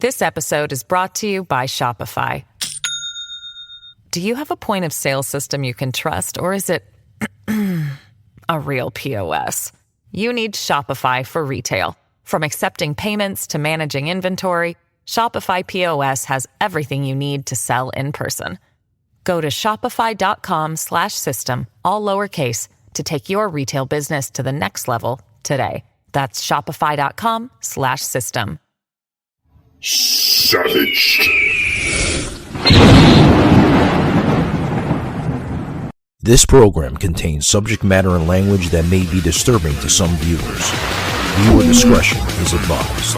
This episode is brought to you by Shopify. Do you have a point of sale system you can trust, or is it a real POS? You need Shopify for retail. From accepting payments to managing inventory, Shopify POS has everything you need to sell in person. Go to shopify.com/system, all lowercase, to take your retail business to the next level today. That's shopify.com/system. Savage. This program contains subject matter and language that may be disturbing to some viewers. Viewer discretion is advised.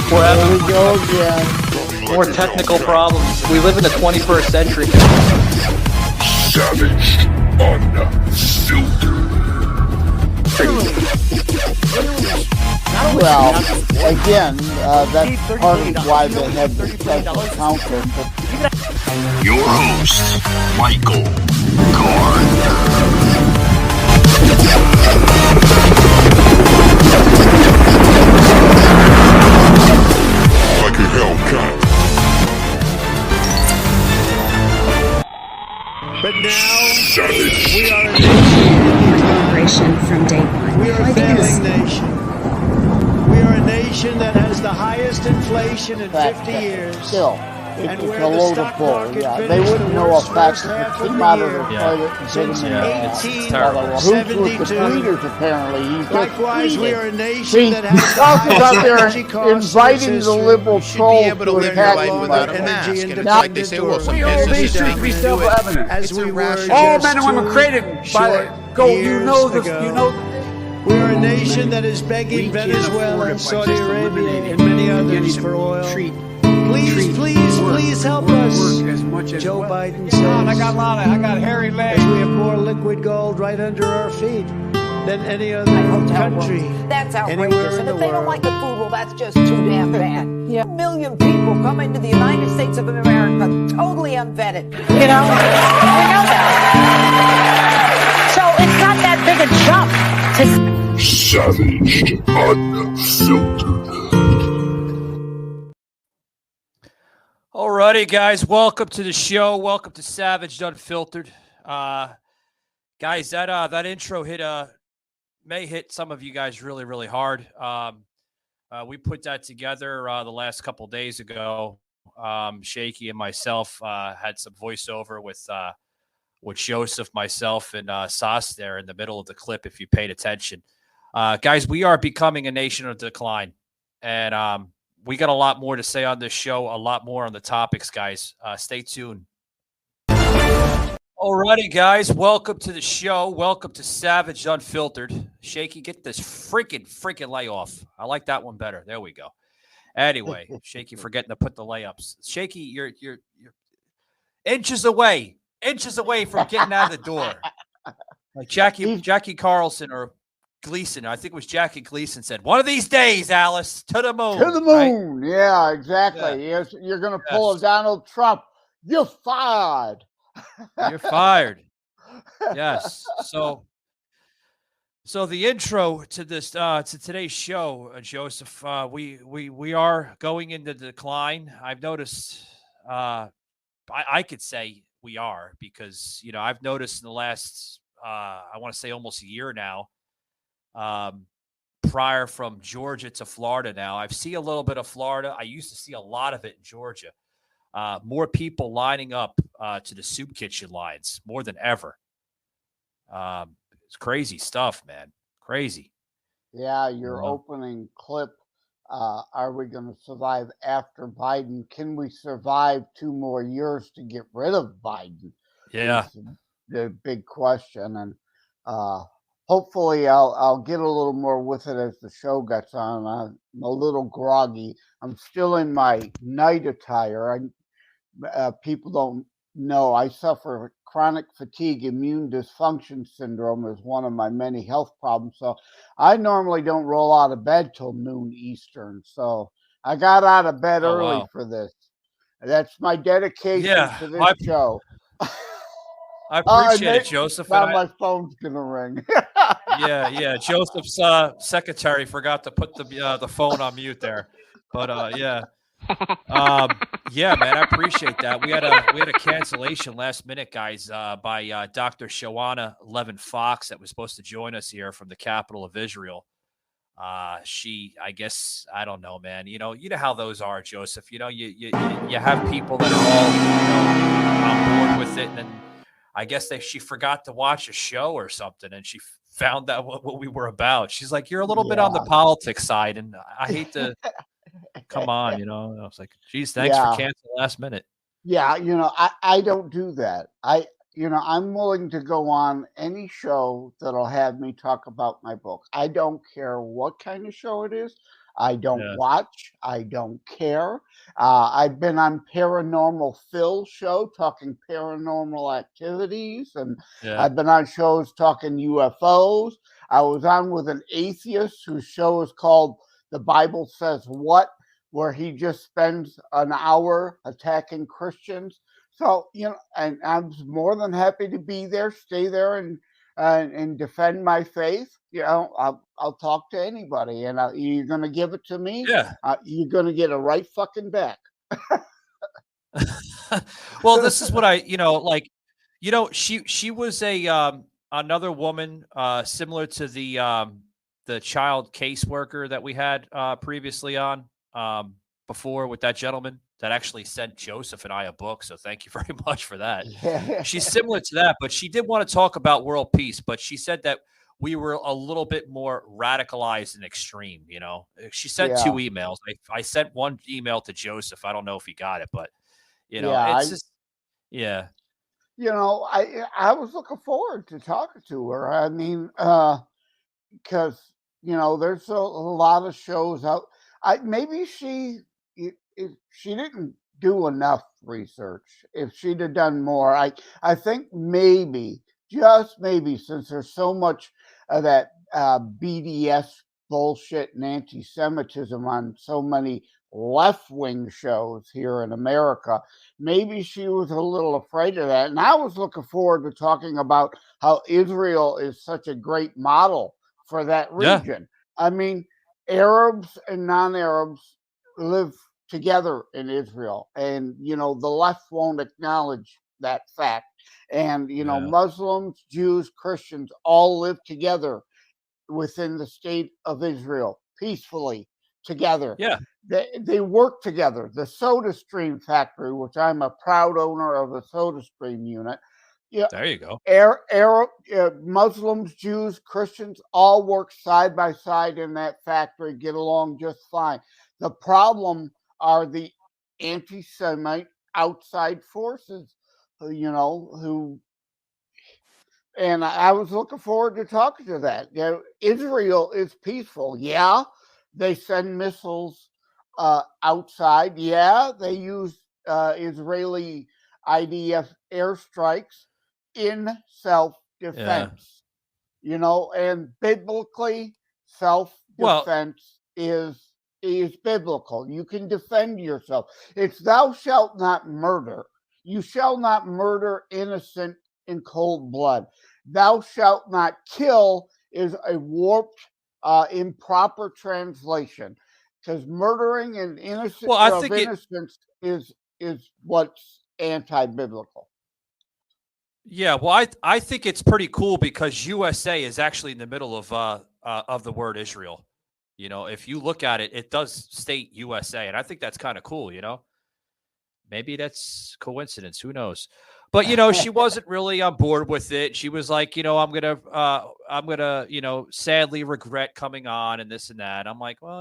There we go again. More technical problems. We live in the 21st century. Savage. Unfiltered. Well, again, that's part of why they have the special counsel. Your host, Michael Gardner. Like a Hellcat. But now, Savage. we are a Collaboration from day one. We are a failing nation. We are a nation that has the highest inflation in 50 years. Still, And it's where a the load stock of bull. market Yeah, they finished wouldn't the know a worst fact first if half it of came the out of year the toilet and since didn't It's terrible. Hoops with the 1872. tweeters, apparently. He's just Likewise, we are a tweeting. nation See, that has the talking about highest there energy costs inviting in the history. liberal trolls to We attack are no you. longer Madam. energy It's independent like they say, well, some or businesses energy should dominant be self-evident. as It's we were irrational. All just men and women 2 created by short go. You know years this. ago. You know. We are a nation that is begging Venezuela, Saudi Arabia, and many others for oil. Please help us. Joe Biden says. I got hairy legs. As we have more liquid gold right under our feet than any other country. That's anywhere outrageous. in And the if they don't world. like the food, well, that's just too damn bad. A million people come into the United States of America totally unvetted. You know? We know that. So it's not that big a jump to... Savage. Unfiltered. Alrighty, guys, welcome to the show. Welcome to Savage Unfiltered. Guys, that intro may hit some of you guys really, really hard. We put that together the last couple days ago. Shaky and myself had some voiceover with Joseph, myself, and Sauce there in the middle of the clip, if you paid attention. Guys, we are becoming a nation of decline, and we got a lot more to say on this show, a lot more on the topics, guys. Stay tuned. Alrighty, guys, welcome to the show. Welcome to Savage Unfiltered. Shaky, get this freaking lay off. I like that one better. There we go. Anyway, Shaky forgetting to put the layups. Shaky, you're inches away from getting out of the door. Like Jackie Carlson or Gleason, I think it was Jackie Gleason said, one of these days, Alice, to the moon. To the moon. Right? Yeah, exactly. Yeah. You're going to pull a Donald Trump. You're fired. You're fired. Yes. So the intro to this to today's show, Joseph, we are going into decline. I've noticed. I could say we are because I've noticed in the last I want to say almost a year now. Prior from Georgia to Florida now, I've seen a little bit of Florida. I used to see a lot of it in Georgia. More people lining up to the soup kitchen lines more than ever. It's crazy stuff, man. Crazy. Yeah, your opening clip. Are we going to survive after Biden? Can we survive 2 more years to get rid of Biden? Yeah. The big question. And hopefully I'll get a little more with it as the show gets on. I'm a little groggy. I'm still in my night attire. People don't know I suffer chronic fatigue immune dysfunction syndrome is one of my many health problems. So I normally don't roll out of bed till noon Eastern. So I got out of bed early for this. That's my dedication to this show. I appreciate it, Joseph. Now my phone's going to ring. Yeah. Joseph's secretary forgot to put the phone on mute there, but yeah. Yeah, man, I appreciate that. We had a cancellation last minute, guys, by Dr. Shawana Levin Fox that was supposed to join us here from the capital of Israel. She, I guess, I don't know, man. You know how those are, Joseph. You have people that are all on board with it, and then I guess she forgot to watch a show or something, and she found out what we were about. She's like, "You're a little bit on the politics side," and I hate to. Come on, I was like, geez, thanks for canceling last minute. Yeah, I don't do that. I'm willing to go on any show that'll have me talk about my book. I don't care what kind of show it is. I don't watch. I don't care. I've been on Paranormal Phil's show talking paranormal activities, and I've been on shows talking UFOs. I was on with an atheist whose show is called The Bible Says What, where he just spends an hour attacking Christians. So, and I'm more than happy to be there, stay there, and defend my faith. I'll talk to anybody, and you're going to give it to me. Yeah, you're going to get it right fucking back. Well, this is what she was another woman similar to the child caseworker that we had previously on before with that gentleman that actually sent Joseph and I a book. So thank you very much for that. Yeah. She's similar to that, but she did want to talk about world peace, but she said that we were a little bit more radicalized and extreme. She sent 2 emails. I sent one email to Joseph. I don't know if he got it, but it's just, yeah. I was looking forward to talking to her. I mean, because there's a lot of shows out. Maybe she didn't do enough research. If she'd have done more, I think maybe, just maybe, since there's so much of that BDS bullshit and anti-Semitism on so many left-wing shows here in America, maybe she was a little afraid of that. And I was looking forward to talking about how Israel is such a great model for that region. I mean, Arabs and non-Arabs live together in Israel, and the left won't acknowledge that fact. And Muslims, Jews, Christians all live together within the state of Israel peacefully together. Yeah, they work together. The Soda Stream factory, which I'm a proud owner of a Soda Stream unit. There you go. Arab, Muslims, Jews, Christians all work side by side in that factory, get along just fine. The problem are the anti-Semite outside forces, who. And I was looking forward to talking to that. Israel is peaceful. Yeah, they send missiles outside. Yeah, they use Israeli IDF airstrikes in self-defense. And biblically, self-defense is biblical. You can defend yourself. It's thou shalt not murder. You shall not murder innocent in cold blood. Thou shalt not kill is a warped, improper translation, because murdering an innocent innocence is what's anti-biblical. Yeah, well, I think it's pretty cool because USA is actually in the middle of the word Israel. If you look at it, it does state USA, and I think that's kind of cool. Maybe that's coincidence. Who knows? But she wasn't really on board with it. She was like, I'm gonna, sadly regret coming on and this and that. I'm like, well,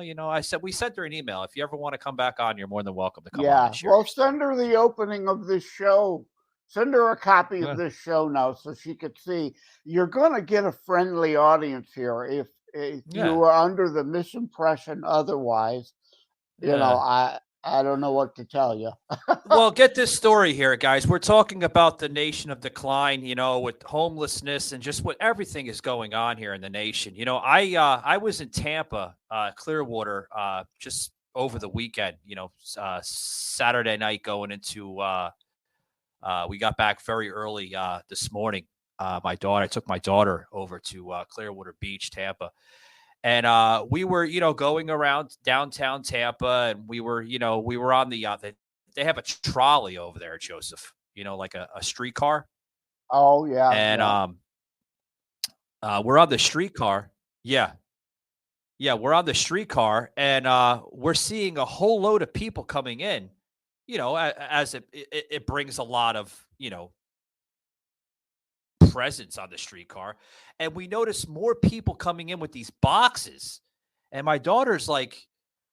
we sent her an email. If you ever want to come back on, you're more than welcome to come on. Yeah, well, send her the opening of this show. Send her a copy of this show now so she could see. You're going to get a friendly audience here. If you are under the misimpression otherwise, I don't know what to tell you. Well, get this story here, guys. We're talking about the nation of decline, with homelessness and just what everything is going on here in the nation. I was in Tampa, Clearwater, just over the weekend, Saturday night going into we got back very early this morning. my daughter. I took my daughter over to Clearwater Beach, Tampa, and we were, going around downtown Tampa, and we were on they have a trolley over there, Joseph. Like a streetcar. Oh yeah, And we're on the streetcar. Yeah. Yeah, we're on the streetcar, and we're seeing a whole load of people coming in, as it brings a lot of, presence on the streetcar. And we notice more people coming in with these boxes. And my daughter's like,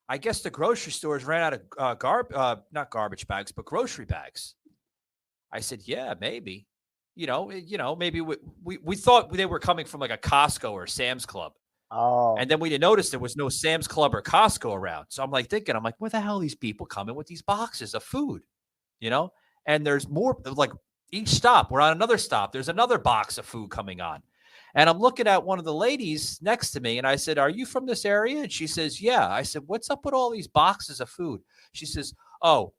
I guess the grocery stores ran out of not garbage bags, but grocery bags. I said, yeah, maybe. Maybe we thought they were coming from like a Costco or Sam's Club. Oh. And then we noticed there was no Sam's Club or Costco around. So I'm like, where the hell are these people coming with these boxes of food? And there's more, like each stop, we're on another stop. There's another box of food coming on. And I'm looking at one of the ladies next to me, and I said, are you from this area? And she says, yeah. I said, what's up with all these boxes of food? She says, oh,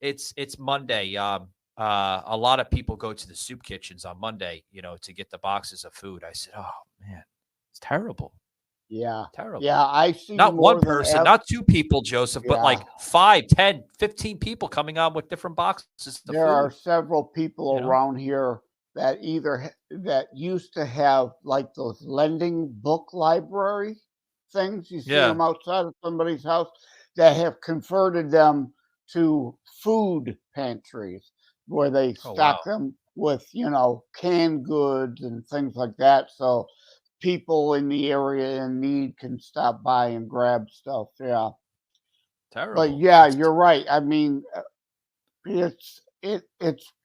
it's Monday. A lot of people go to the soup kitchens on Monday, to get the boxes of food. I said, oh man, it's terrible. Yeah. Terrible. Yeah, I see not more one person, not two people, Joseph, but like 5, 10, 15 people coming on with different boxes of There food. are several people around here that that used to have like those lending book library things. You see them outside of somebody's house that have converted them to food pantries where they stock them with, canned goods and things like that. So people in the area in need can stop by and grab stuff. Yeah. Terrible. But yeah, you're right. I mean, it's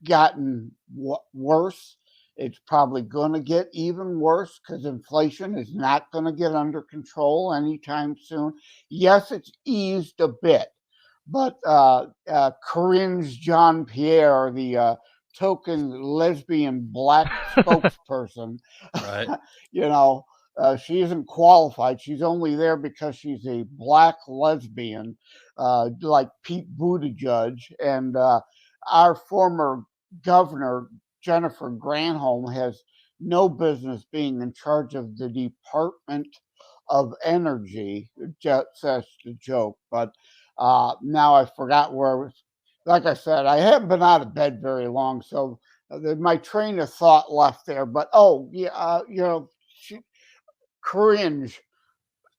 gotten worse. It's probably going to get even worse because inflation is not going to get under control anytime soon. Yes, it's eased a bit, but Corinne Jean-Pierre, the token lesbian black spokesperson, right? She isn't qualified. She's only there because she's a black lesbian, like Pete Buttigieg. And our former governor, Jennifer Granholm, has no business being in charge of the Department of Energy. That's the joke. But now I forgot where I was. Like I said, I haven't been out of bed very long, so my train of thought left there. But cringe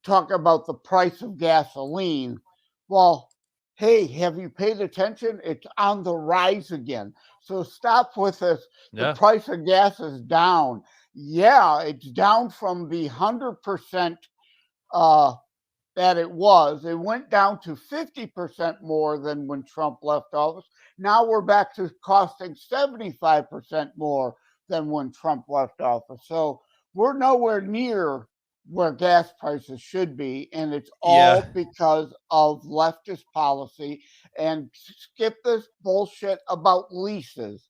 talk about the price of gasoline. Well, hey, have you paid attention? It's on the rise again. So stop with this. The price of gas is down. Yeah, it's down from the 100% that it was. It went down to 50% more than when Trump left office. Now we're back to costing 75% more than when Trump left office. So we're nowhere near where gas prices should be, and it's all because of leftist policy. And skip this bullshit about leases.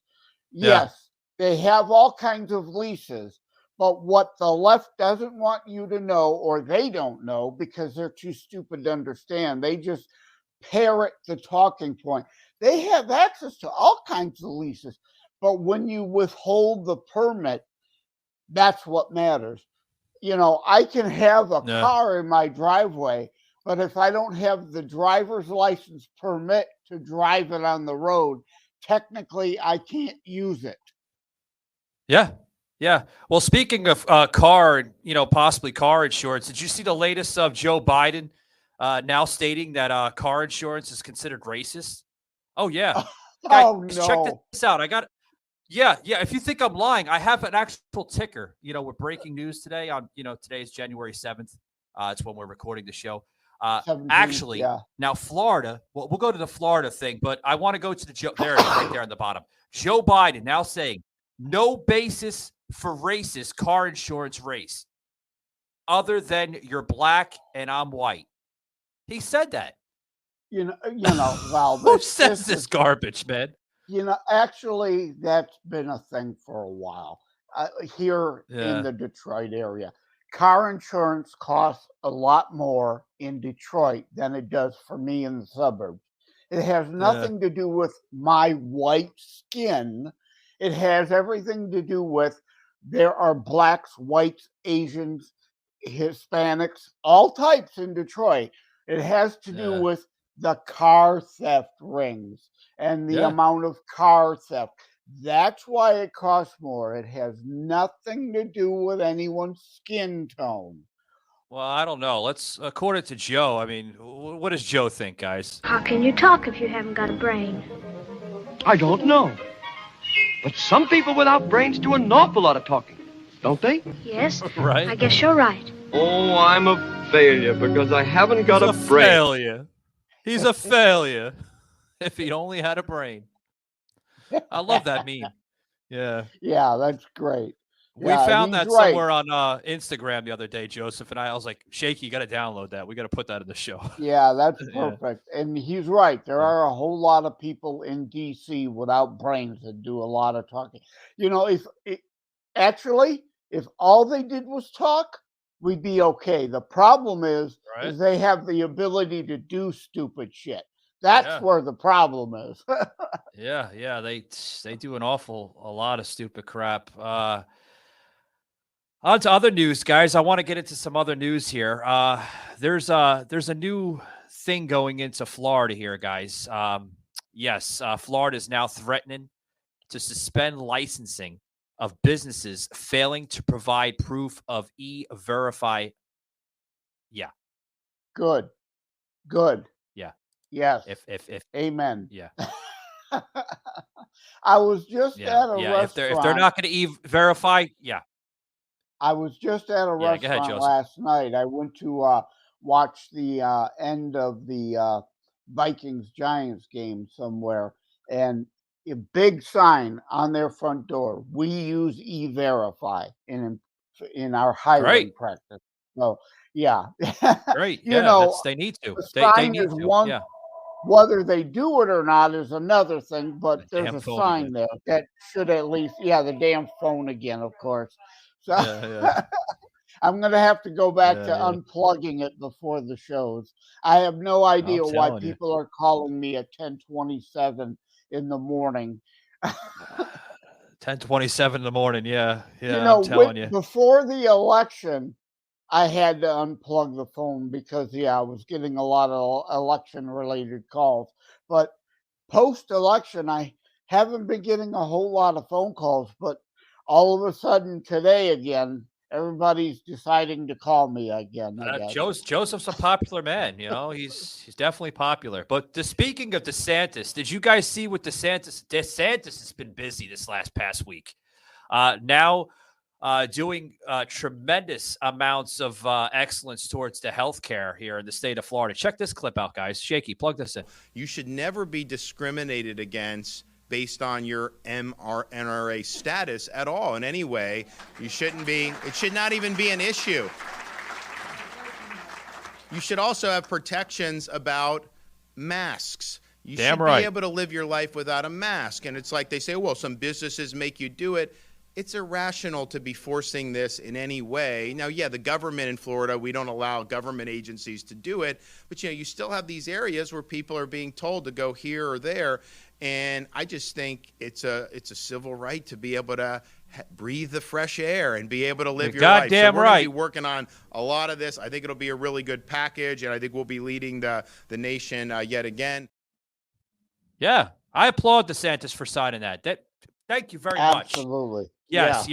Yes, they have all kinds of leases, but what the left doesn't want you to know, or they don't know because they're too stupid to understand, they just parrot the talking point. They have access to all kinds of leases, but when you withhold the permit, that's what matters. I can have a car in my driveway, but if I don't have the driver's license permit to drive it on the road, technically I can't use it. Yeah. Yeah. Well, speaking of car, possibly car insurance, did you see the latest of Joe Biden now stating that car insurance is considered racist? Oh, yeah. No. Check this out. Yeah. If you think I'm lying, I have an actual ticker, with breaking news today on, today's January 7th. It's when we're recording the show. Actually, now Florida, we'll go to the Florida thing, but I want to go to there it is, right there on the bottom. Joe Biden now saying no basis for racist car insurance race other than you're black and I'm white. He said that. Well, who says this garbage, man? Actually, that's been a thing for a while here in the Detroit area. Car insurance costs a lot more in Detroit than it does for me in the suburbs. It has nothing to do with my white skin. It has everything to do with there are blacks, whites, Asians, Hispanics, all types in Detroit. It has to do with the car theft rings and the amount of car theft. That's why it costs more. It has nothing to do with anyone's skin tone. Well, I don't know. According to Joe, I mean, what does Joe think, guys? How can you talk if you haven't got a brain? I don't know. But some people without brains do an awful lot of talking, don't they? Yes. Right. I guess you're right. Oh, I'm a failure because I haven't got a brain. Failure. He's a failure. If he only had a brain. I love that meme. Yeah. Yeah, that's great. We Yeah, found he's that right. somewhere on Instagram the other day, Joseph, and I was like, Shaky, you got to download that. We got to put that in the show. Yeah, that's Yeah. perfect. And he's right. There are a whole lot of people in DC without brains that do a lot of talking. You know, if all they did was talk, we'd be okay. The problem is they have the ability to do stupid shit. That's where the problem is. Yeah, they do a lot of stupid crap. On to other news, guys. I want to get into some other news here. There's a new thing going into Florida here, guys. Yes, Florida is now threatening to suspend licensing of businesses failing to provide proof of E-Verify. Yeah. Good. Yeah. Yes. If Amen. Yeah. I was just at a restaurant. If they're not going to E-Verify, I was just at a restaurant last night. I went to watch the end of the Vikings-Giants game somewhere, and a big sign on their front door: "We use E-Verify in our hiring practice." So, yeah, great. You know, they need to. The They sign need is to. one. Yeah. Whether they do it or not is another thing, but there's a phone sign again. there that should at least, the damn phone again, of course. So I'm going to have to go back to unplugging it before the shows. I have no idea why people are calling me at 10:27 in the morning. 10:27 in the morning. Yeah. I'm telling you. Before the election, I had to unplug the phone because, I was getting a lot of election-related calls. But post-election, I haven't been getting a whole lot of phone calls. But all of a sudden today again, everybody's deciding to call me again. Joseph's a popular man. You know, he's definitely popular. But speaking of DeSantis, did you guys see what DeSantis? DeSantis has been busy this past week. Now doing tremendous amounts of excellence towards the healthcare here in the state of Florida. Check this clip out, guys. Shaky, plug this in. You should never be discriminated against based on your NRA status at all in any way. You shouldn't be. It should not even be an issue. You should also have protections about masks. You should be able to live your life without a mask. And it's like they say, well, some businesses make you do it. It's irrational to be forcing this in any way. Now, the government in Florida, we don't allow government agencies to do it, but you still have these areas where people are being told to go here or there, and I just think it's a civil right to be able to breathe the fresh air and be able to live your life. Goddamn so we're going to be working on a lot of this. I think it'll be a really good package, and I think we'll be leading the nation yet again. Yeah, I applaud DeSantis for signing that. Thank you very much. Absolutely. Yes.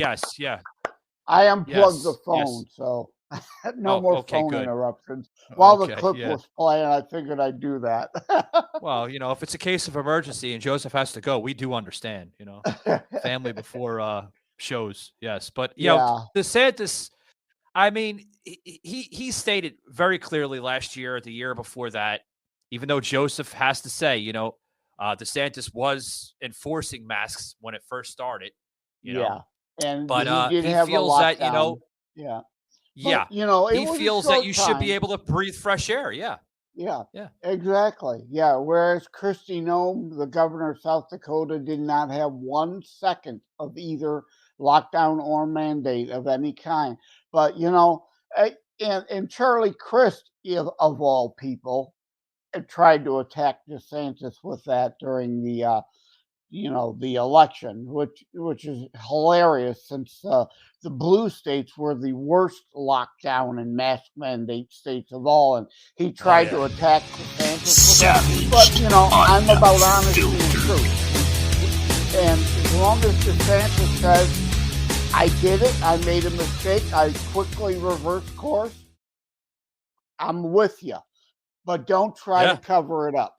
I unplugged the phone, so no more phone interruptions. While the clip was playing, I figured I'd do that. Well, if it's a case of emergency and Joseph has to go, we do understand, family before shows. Yes. But, DeSantis, I mean, he stated very clearly last year, the year before that, even though Joseph has to say, DeSantis was enforcing masks when it first started. And but he feels that he feels that you should be able to breathe fresh air. Yeah, exactly. Yeah, whereas Kristi Noem, the governor of South Dakota, did not have 1 second of either lockdown or mandate of any kind. But and Charlie Crist, of all people, tried to attack DeSantis with that during the the election, which is hilarious since the blue states were the worst lockdown and mask mandate states of all, and he tried to attack DeSantis with that. But I'm about honesty and truth, and as long as DeSantis says I did it, I made a mistake, I quickly reversed course, I'm with you, but don't try to cover it up.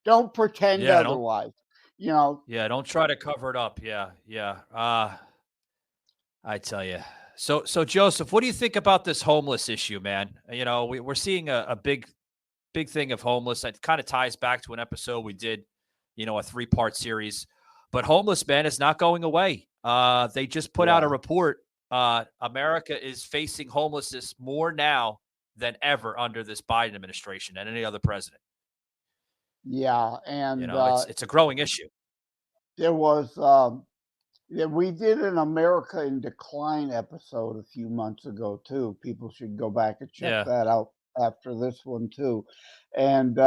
Don't pretend otherwise. Yeah, don't try to cover it up. Yeah. I tell you. So Joseph, what do you think about this homeless issue, man? We're seeing a big thing of homeless. It kind of ties back to an episode we did, a 3-part series. But homeless, man, is not going away. They just put out a report. America is facing homelessness more now than ever under this Biden administration and any other president. Yeah, and it's a growing issue. There was we did an America in Decline episode a few months ago too. People should go back and check that out after this one too. And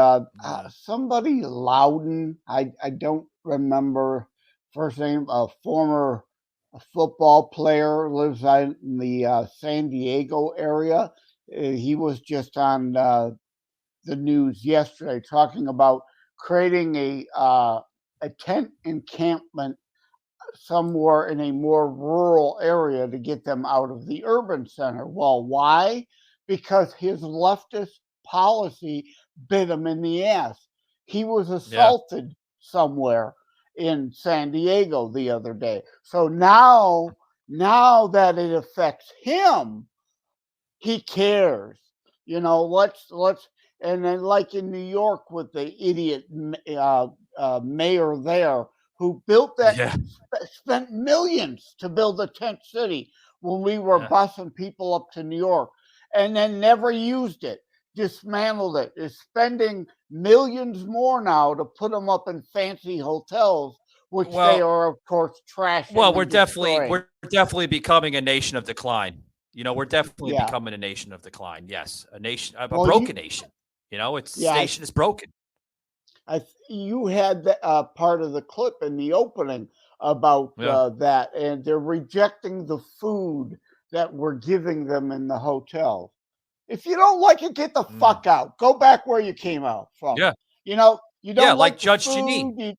somebody Loudon, I don't remember first name, a former football player, lives in the San Diego area. He was just on the news yesterday talking about creating a tent encampment somewhere in a more rural area to get them out of the urban center. Well, why? Because his leftist policy bit him in the ass. He was assaulted somewhere in San Diego the other day. So now that it affects him, he cares. Let's and then like in New York with the idiot mayor there who built that, spent millions to build a tent city when we were busing people up to New York, and then never used it, dismantled it, is spending millions more now to put them up in fancy hotels, which they are, of course, trashing. Well, we're definitely becoming a nation of decline. We're definitely becoming a nation of decline. Yes, a broken nation. Nation is broken. You had the, part of the clip in the opening about that, and they're rejecting the food that we're giving them in the hotel. If you don't like it, get the fuck out. Go back where you came out from. Yeah. You don't like Judge food, Janine.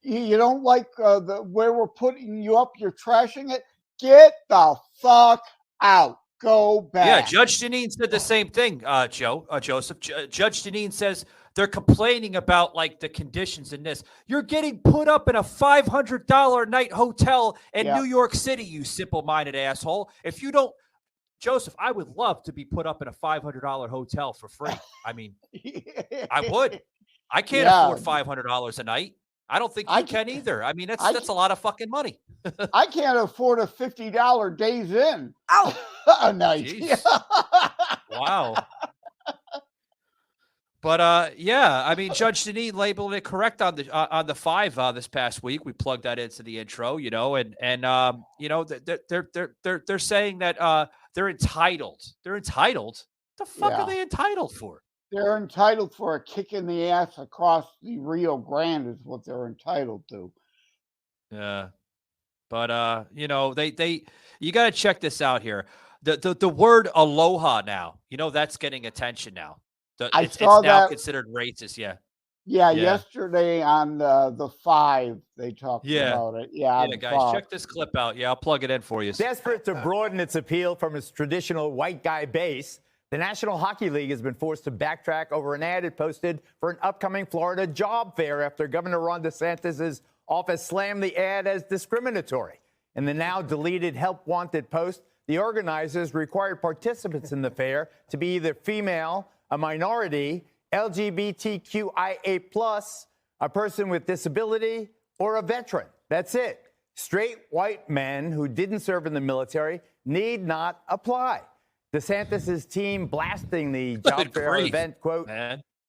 You don't like where we're putting you up. You're trashing it. Get the fuck out. Go back. Yeah, Judge Janine said the same thing, Joseph. Judge Janine says they're complaining about the conditions in this. You're getting put up in a $500 a night hotel in New York City, you simple-minded asshole. If you don't, Joseph, I would love to be put up in a $500 hotel for free. I mean, I would. I can't afford $500 a night. I don't think you can either. I mean, that's a lot of fucking money. I can't afford a $50 days in a night. Wow. But I mean, Judge Janine labeled it correct on the 5 this past week. We plugged that into the intro, they're saying that they're entitled. They're entitled. What the fuck are they entitled for? They're entitled for a kick in the ass across the Rio Grande is what they're entitled to. Yeah. But you got to check this out here. The word aloha now, that's getting attention now. It's now considered racist. Yeah, yesterday on the 5, they talked about it. Yeah, guys, check this clip out. Yeah, I'll plug it in for you. Desperate to broaden its appeal from its traditional white guy base, the National Hockey League has been forced to backtrack over an ad it posted for an upcoming Florida job fair after Governor Ron DeSantis' office slammed the ad as discriminatory. In the now deleted Help Wanted post, the organizers required participants in the fair to be either female, a minority, LGBTQIA+, a person with disability, or a veteran. That's it. Straight white men who didn't serve in the military need not apply. DeSantis' team blasting the job fair event, quote,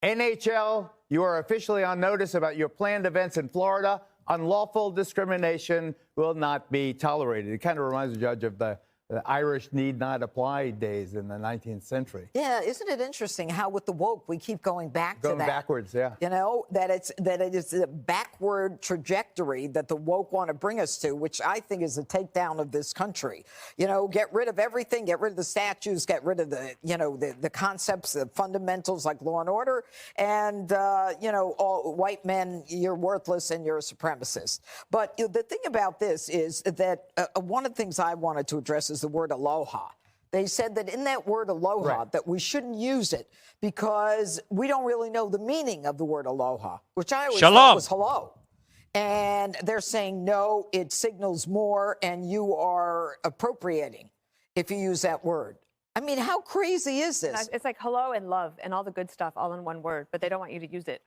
NHL, you are officially on notice about your planned events in Florida. Unlawful discrimination will not be tolerated. It kind of reminds the judge of the the Irish need not apply days in the 19th century. Yeah, isn't it interesting how with the woke we keep going back to that? Going backwards, yeah. You know, that it is a backward trajectory that the woke want to bring us to, which I think is a takedown of this country. You know, get rid of everything, get rid of the statues, get rid of the concepts, the fundamentals like law and order, and all white men, you're worthless and you're a supremacist. But the thing about this is that one of the things I wanted to address is the word aloha. They said that in that word aloha, that we shouldn't use it because we don't really know the meaning of the word aloha, which I always thought was hello. And they're saying, no, it signals more and you are appropriating if you use that word. I mean, how crazy is this? It's like hello and love and all the good stuff all in one word, but they don't want you to use it.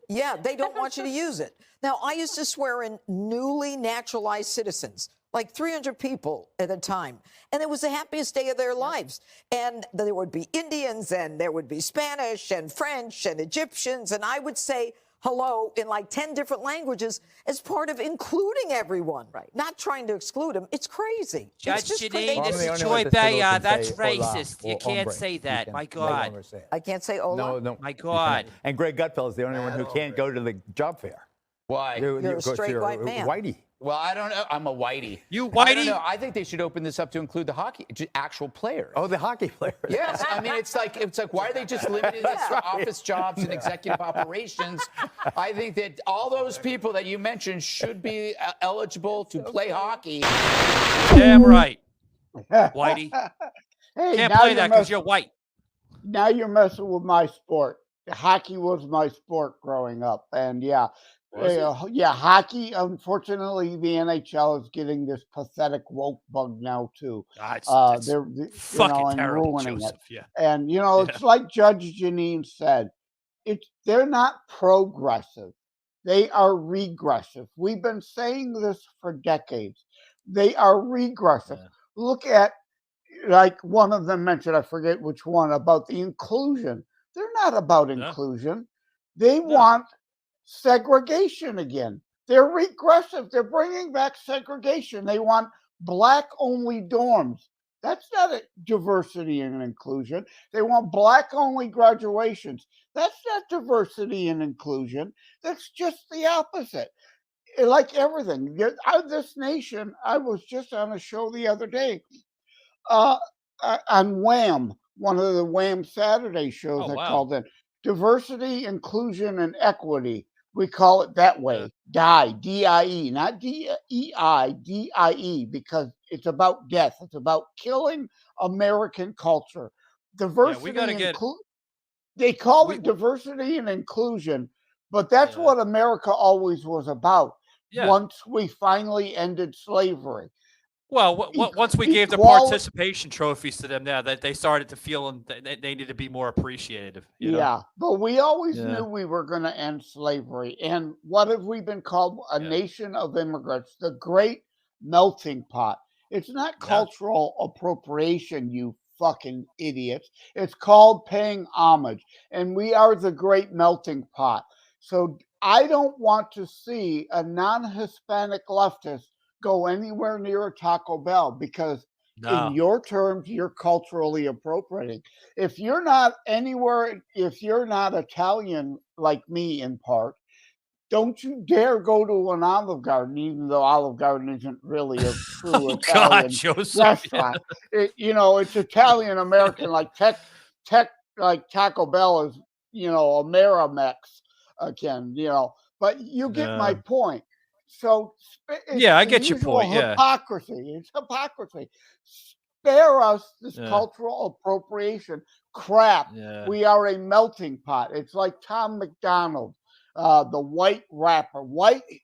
Yeah, they don't want you to use it. Now, I used to swear in newly naturalized citizens, like 300 people at a time. And it was the happiest day of their lives. And there would be Indians and there would be Spanish and French and Egyptians. And I would say hello in like 10 different languages as part of including everyone. Right. Not trying to exclude them. It's crazy. Judge Janine, this is Troy Bayer. That's racist. You can't say that. My God. I can't say hola? No. My God. And Greg Gutfeld is the only one who can't go to the job fair. Why? You're a straight white man. Whitey. Well, I don't know. I'm a whitey. You whitey? I don't know. I think they should open this up to include the actual players. Oh, the hockey players. Yes. I mean, it's like why are they just limiting this to office jobs and executive operations? I think that all those people that you mentioned should be eligible to play hockey. Damn right, whitey. Hey, can't play that because you're white. Now you're messing with my sport. Hockey was my sport growing up, and hockey. Unfortunately, the NHL is getting this pathetic woke bug now too. They're fucking terrible, Joseph. Yeah. And it's like Judge Janine said. They're not progressive. They are regressive. We've been saying this for decades. They are regressive. Yeah. Look at, like one of them mentioned, I forget which one, about the inclusion. They're not about inclusion. They want segregation again. They're regressive. They're bringing back segregation. They want black-only dorms. That's not a diversity and inclusion. They want black-only graduations. That's not diversity and inclusion. That's just the opposite. Like everything. This nation, I was just on a show the other day on Wham, one of the Wham Saturday shows called in. Diversity, inclusion, and equity. We call it that way. DIE, D-I-E, not D-E-I, D-I-E, because it's about death. It's about killing American culture. Diversity they call it diversity and inclusion, but that's what America always was about once we finally ended slavery. Well, once we gave the participation trophies to them, that they started to feel they needed to be more appreciative. You know? Yeah, but we always knew we were going to end slavery. And what have we been called? A nation of immigrants, the great melting pot. It's not cultural appropriation, you fucking idiots. It's called paying homage. And we are the great melting pot. So I don't want to see a non-Hispanic leftist go anywhere near a Taco Bell because in your terms, you're culturally appropriating. If you're not anywhere, if you're not Italian like me in part, don't you dare go to an Olive Garden, even though Olive Garden isn't really a true Italian restaurant. It's Italian American, like like Taco Bell is, Amerimex again, but you get my point. So I get your point. Hypocrisy. It's hypocrisy. Spare us this cultural appropriation crap. Yeah. We are a melting pot. It's like Tom McDonald, the white rapper, white,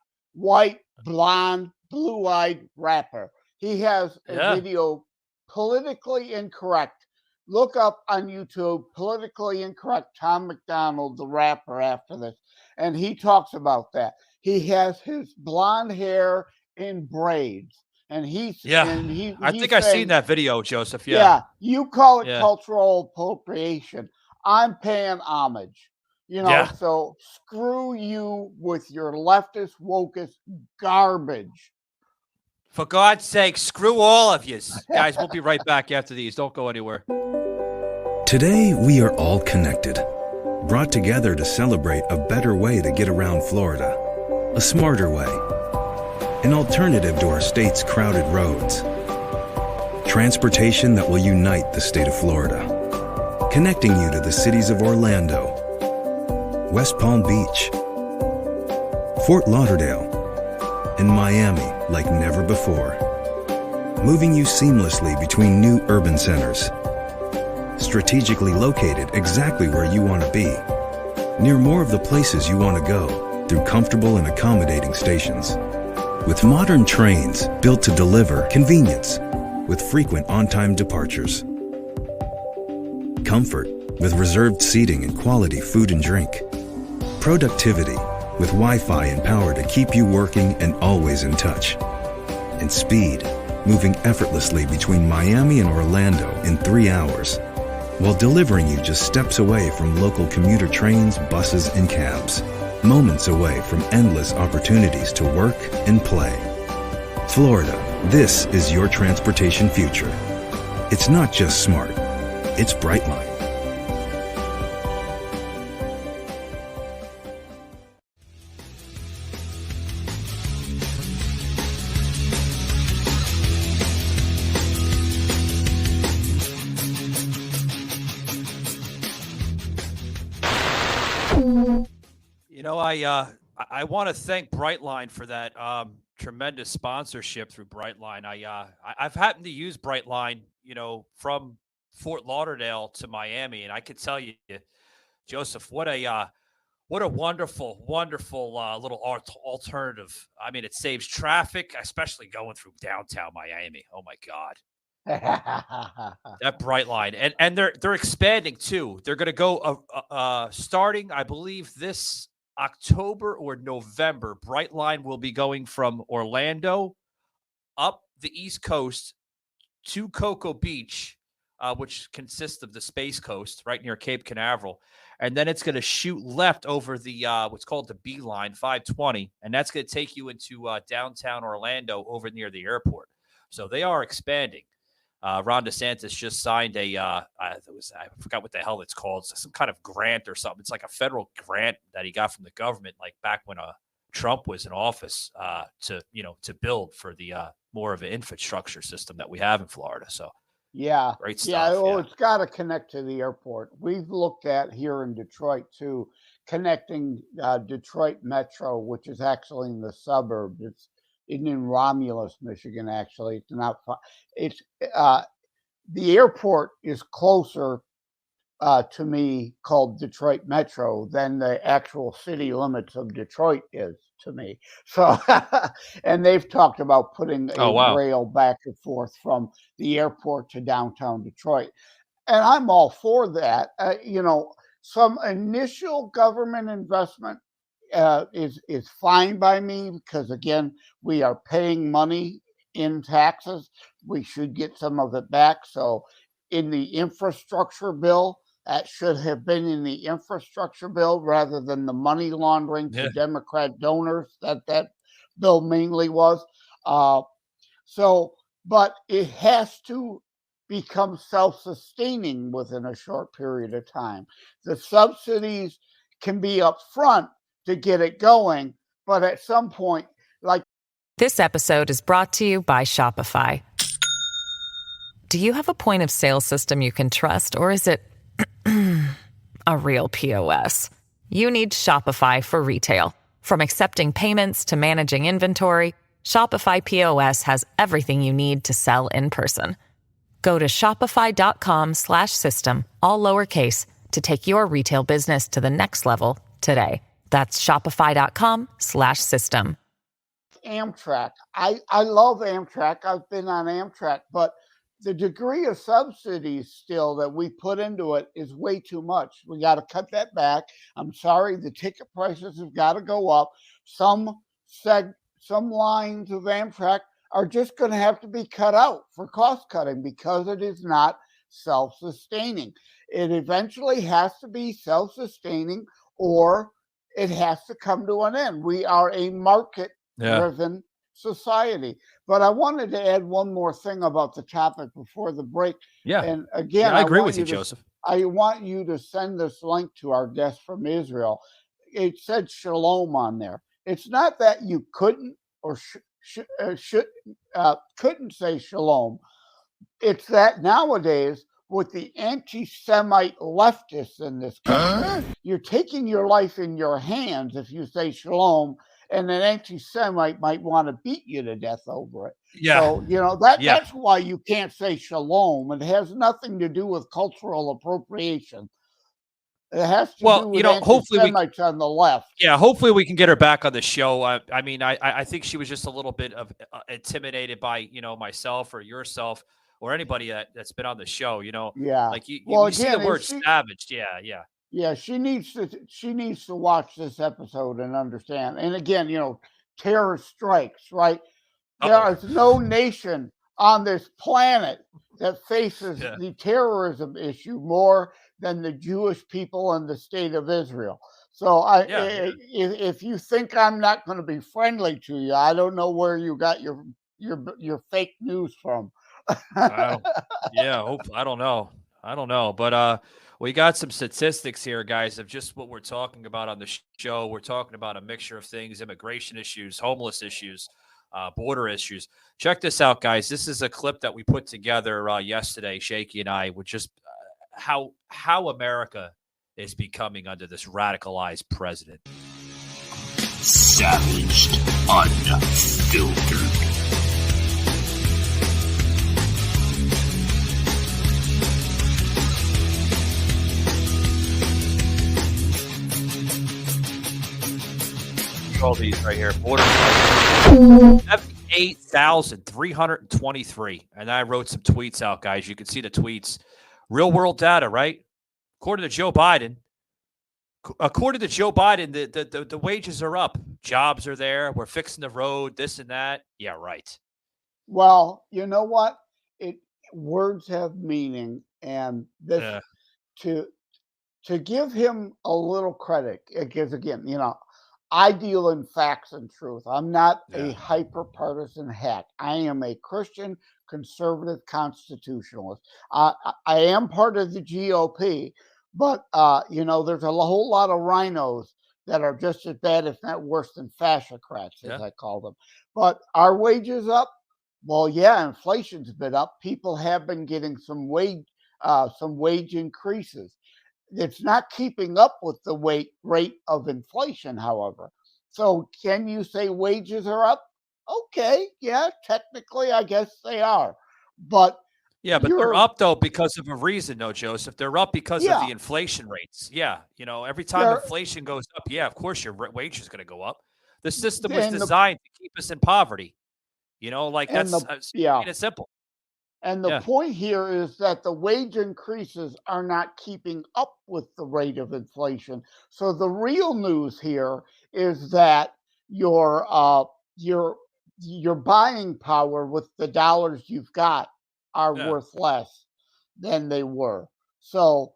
blonde, blue-eyed rapper. He has a video, politically incorrect. Look up on YouTube, politically incorrect Tom McDonald, the rapper, after this, and he talks about that. He has his blonde hair in braids, and I think I've seen that video, Joseph. Yeah, you call it cultural appropriation. I'm paying homage. So screw you with your leftist, wokest garbage. For God's sake, screw all of you. Guys, we'll be right back after these. Don't go anywhere. Today, we are all connected, brought together to celebrate a better way to get around Florida, a smarter way, an alternative to our state's crowded roads. Transportation that will unite the state of Florida, connecting you to the cities of Orlando, West Palm Beach, Fort Lauderdale, and Miami like never before. Moving you seamlessly between new urban centers, strategically located exactly where you want to be, near more of the places you want to go, through comfortable and accommodating stations. With modern trains built to deliver convenience, with frequent on-time departures. Comfort, with reserved seating and quality food and drink. Productivity, with Wi-Fi and power to keep you working and always in touch. And speed, moving effortlessly between Miami and Orlando in 3 hours, while delivering you just steps away from local commuter trains, buses, and cabs, moments away from endless opportunities to work and play. Florida, this is your transportation future. It's not just smart, it's Brightline. You know, I want to thank Brightline for that tremendous sponsorship through Brightline. I've happened to use Brightline, you know, from Fort Lauderdale to Miami, and I could tell you, Joseph, what a wonderful little alternative. I mean, it saves traffic, especially going through downtown Miami. Oh my God. That Brightline, and they're expanding too. They're going to go starting, I believe, this October or November. Brightline will be going from Orlando up the East Coast to Cocoa Beach, which consists of the Space Coast, right near Cape Canaveral, and then it's going to shoot left over the what's called the B line 520, and that's going to take you into downtown Orlando over near the airport. So they are expanding. Ron DeSantis just signed I forgot what the hell it's called. It's some kind of grant or something. It's like a federal grant that he got from the government, like back when Trump was in office, to build for the more of an infrastructure system that we have in Florida. So yeah, great stuff. Yeah, well, it's got to connect to the airport. We've looked at here in Detroit too, connecting Detroit Metro, which is actually in the suburbs. It's in Romulus, Michigan. Actually, it's not far. It's the airport is closer to me, called Detroit Metro, than the actual city limits of Detroit is to me. So, and they've talked about putting a rail back and forth from the airport to downtown Detroit, and I'm all for that. Some initial government investment is fine by me, because again, we are paying money in taxes. We should get some of it back. So in the infrastructure bill, that should have been in the infrastructure bill rather than the money laundering to Democrat donors that bill mainly was. But it has to become self-sustaining within a short period of time. The subsidies can be up front to get it going, but at some point, like... This episode is brought to you by Shopify. Do you have a point of sale system you can trust, or is it a real POS? You need Shopify for retail. From accepting payments to managing inventory, Shopify POS has everything you need to sell in person. Go to shopify.com/system, all lowercase, to take your retail business to the next level today. That's shopify.com/system. Amtrak. I love Amtrak. I've been on Amtrak, but the degree of subsidies still that we put into it is way too much. We got to cut that back. I'm sorry, the ticket prices have got to go up. Some lines of Amtrak are just going to have to be cut out for cost cutting because it is not self-sustaining. It eventually has to be self-sustaining, or it has to come to an end. We are a market-driven society. But I wanted to add one more thing about the topic before the break. Yeah. And again, I agree want with you, Joseph. I want you to send this link to our guest from Israel. It said shalom on there. It's not that you couldn't or couldn't say shalom. It's that nowadays, with the anti-Semite leftists in this country, you're taking your life in your hands if you say shalom, and an anti-Semite might want to beat you to death over it. Yeah. So, that's why you can't say shalom. It has nothing to do with cultural appropriation. It has to do with anti-Semites on the left. Yeah, hopefully we can get her back on the show. I mean, I think she was just a little bit of intimidated by, myself or yourself or anybody that's been on the show, Yeah. Like you see the word savaged. Yeah. Yeah, she needs to watch this episode and understand. And again, terror strikes, right? There is no nation on this planet that faces the terrorism issue more than the Jewish people and the state of Israel. So if you think I'm not going to be friendly to you, I don't know where you got your fake news from. I don't know. But we got some statistics here, guys, of just what we're talking about on the show. We're talking about a mixture of things: immigration issues, homeless issues, border issues. Check this out, guys. This is a clip that we put together yesterday, Shaky and I, with just how America is becoming under this radicalized president. Savaged, unfiltered. All these right here. Border 8,323. And I wrote some tweets out, guys. You can see the tweets. Real world data, right? According to Joe Biden, the wages are up. Jobs are there. We're fixing the road, this and that. Yeah, right. Well, you know what? Words have meaning, and this to give him a little credit, because again, I deal in facts and truth. I'm not a hyper-partisan hack. I am a Christian conservative constitutionalist. I am part of the GOP, but there's a whole lot of rhinos that are just as bad, if not worse, than fascocrats, as I call them. But are wages up? Well, yeah, inflation's been up. People have been getting some wage increases. It's not keeping up with the rate of inflation, however. So can you say wages are up? Okay, yeah, technically, I guess they are. But but they're up, though, because of a reason, though, Joseph. They're up because of the inflation rates. Yeah, every time inflation goes up, of course, your wage is going to go up. The system was designed to keep us in poverty. It's simple. And the point here is that the wage increases are not keeping up with the rate of inflation. So the real news here is that your buying power with the dollars you've got are worth less than they were. So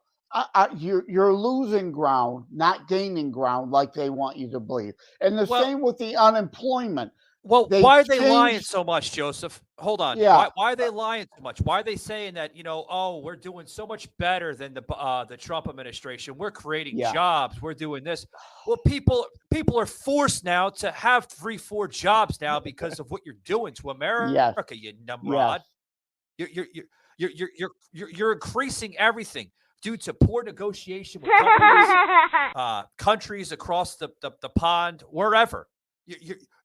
you're losing ground, not gaining ground like they want you to believe. And the same with the unemployment. Well, why are they lying so much, Joseph? Hold on. Yeah. Why are they lying so much? Why are they saying that, we're doing so much better than the Trump administration. We're creating jobs. We're doing this. Well, people are forced now to have 3-4 jobs now because of what you're doing to America, you numrod. Yes. You're increasing everything due to poor negotiation with companies, countries across the pond, wherever.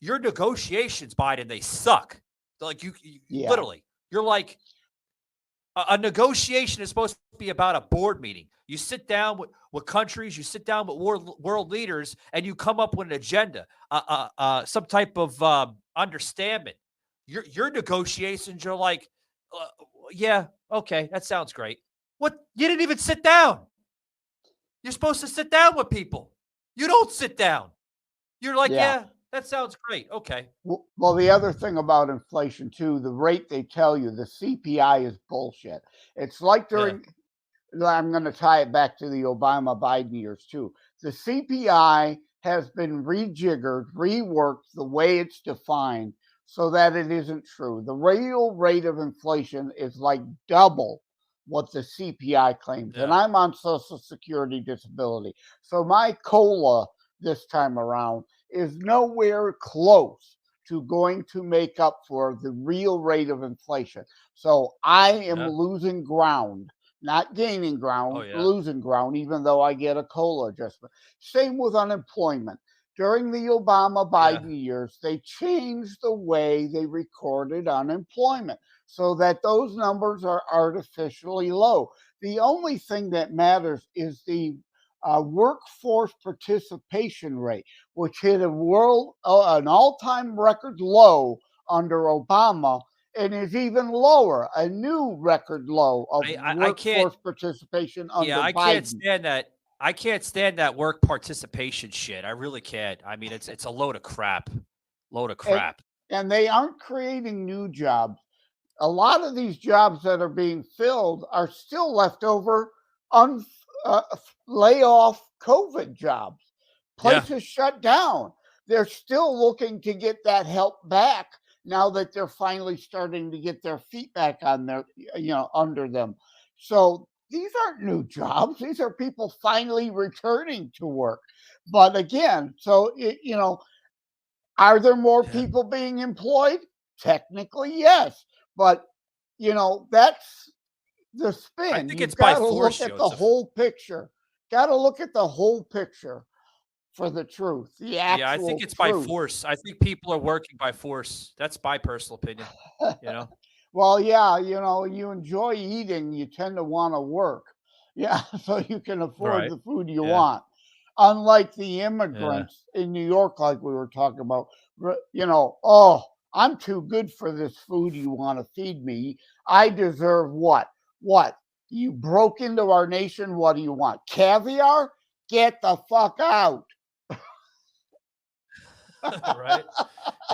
Your negotiations, Biden, they suck. They're like you literally, you're like a negotiation is supposed to be about a board meeting. You sit down with countries, you sit down with world leaders, and you come up with an agenda, some type of understanding. Your negotiations are like, okay, that sounds great. What? You didn't even sit down. You're supposed to sit down with people. You don't sit down. You're like, that sounds great. Okay. Well, the other thing about inflation, too, the rate they tell you, the CPI is bullshit. It's like I'm going to tie it back to the Obama-Biden years, too. The CPI has been rejiggered, reworked the way it's defined so that it isn't true. The real rate of inflation is like double what the CPI claims. And I'm on Social Security disability. So my COLA this time around is nowhere close to going to make up for the real rate of inflation. So I am losing ground, not gaining ground, losing ground, even though I get a COLA adjustment. Same with unemployment. During the Obama-Biden years, they changed the way they recorded unemployment so that those numbers are artificially low. The only thing that matters is the workforce participation rate, which hit an all-time record low under Obama, and is even lower, a new record low of workforce participation under Biden. Can't stand that. I can't stand that work participation shit. I really can't. I mean, it's a load of crap. And they aren't creating new jobs. A lot of these jobs that are being filled are still leftover layoff COVID jobs. Places shut down. They're still looking to get that help back now that they're finally starting to get their feet back on their, under them. So these aren't new jobs. These are people finally returning to work. But again, are there more people being employed? Technically, yes. But, that's the spin. I think it's by force, look at the whole picture. Got to look at the whole picture for the truth. I think it's by force. I think people are working by force. That's my personal opinion. Well, yeah, you enjoy eating, you tend to want to work. Yeah, so you can afford the food you want. Unlike the immigrants in New York, like we were talking about, I'm too good for this food you want to feed me. I deserve what? What? You broke into our nation. What do you want? Caviar? Get the fuck out. Right?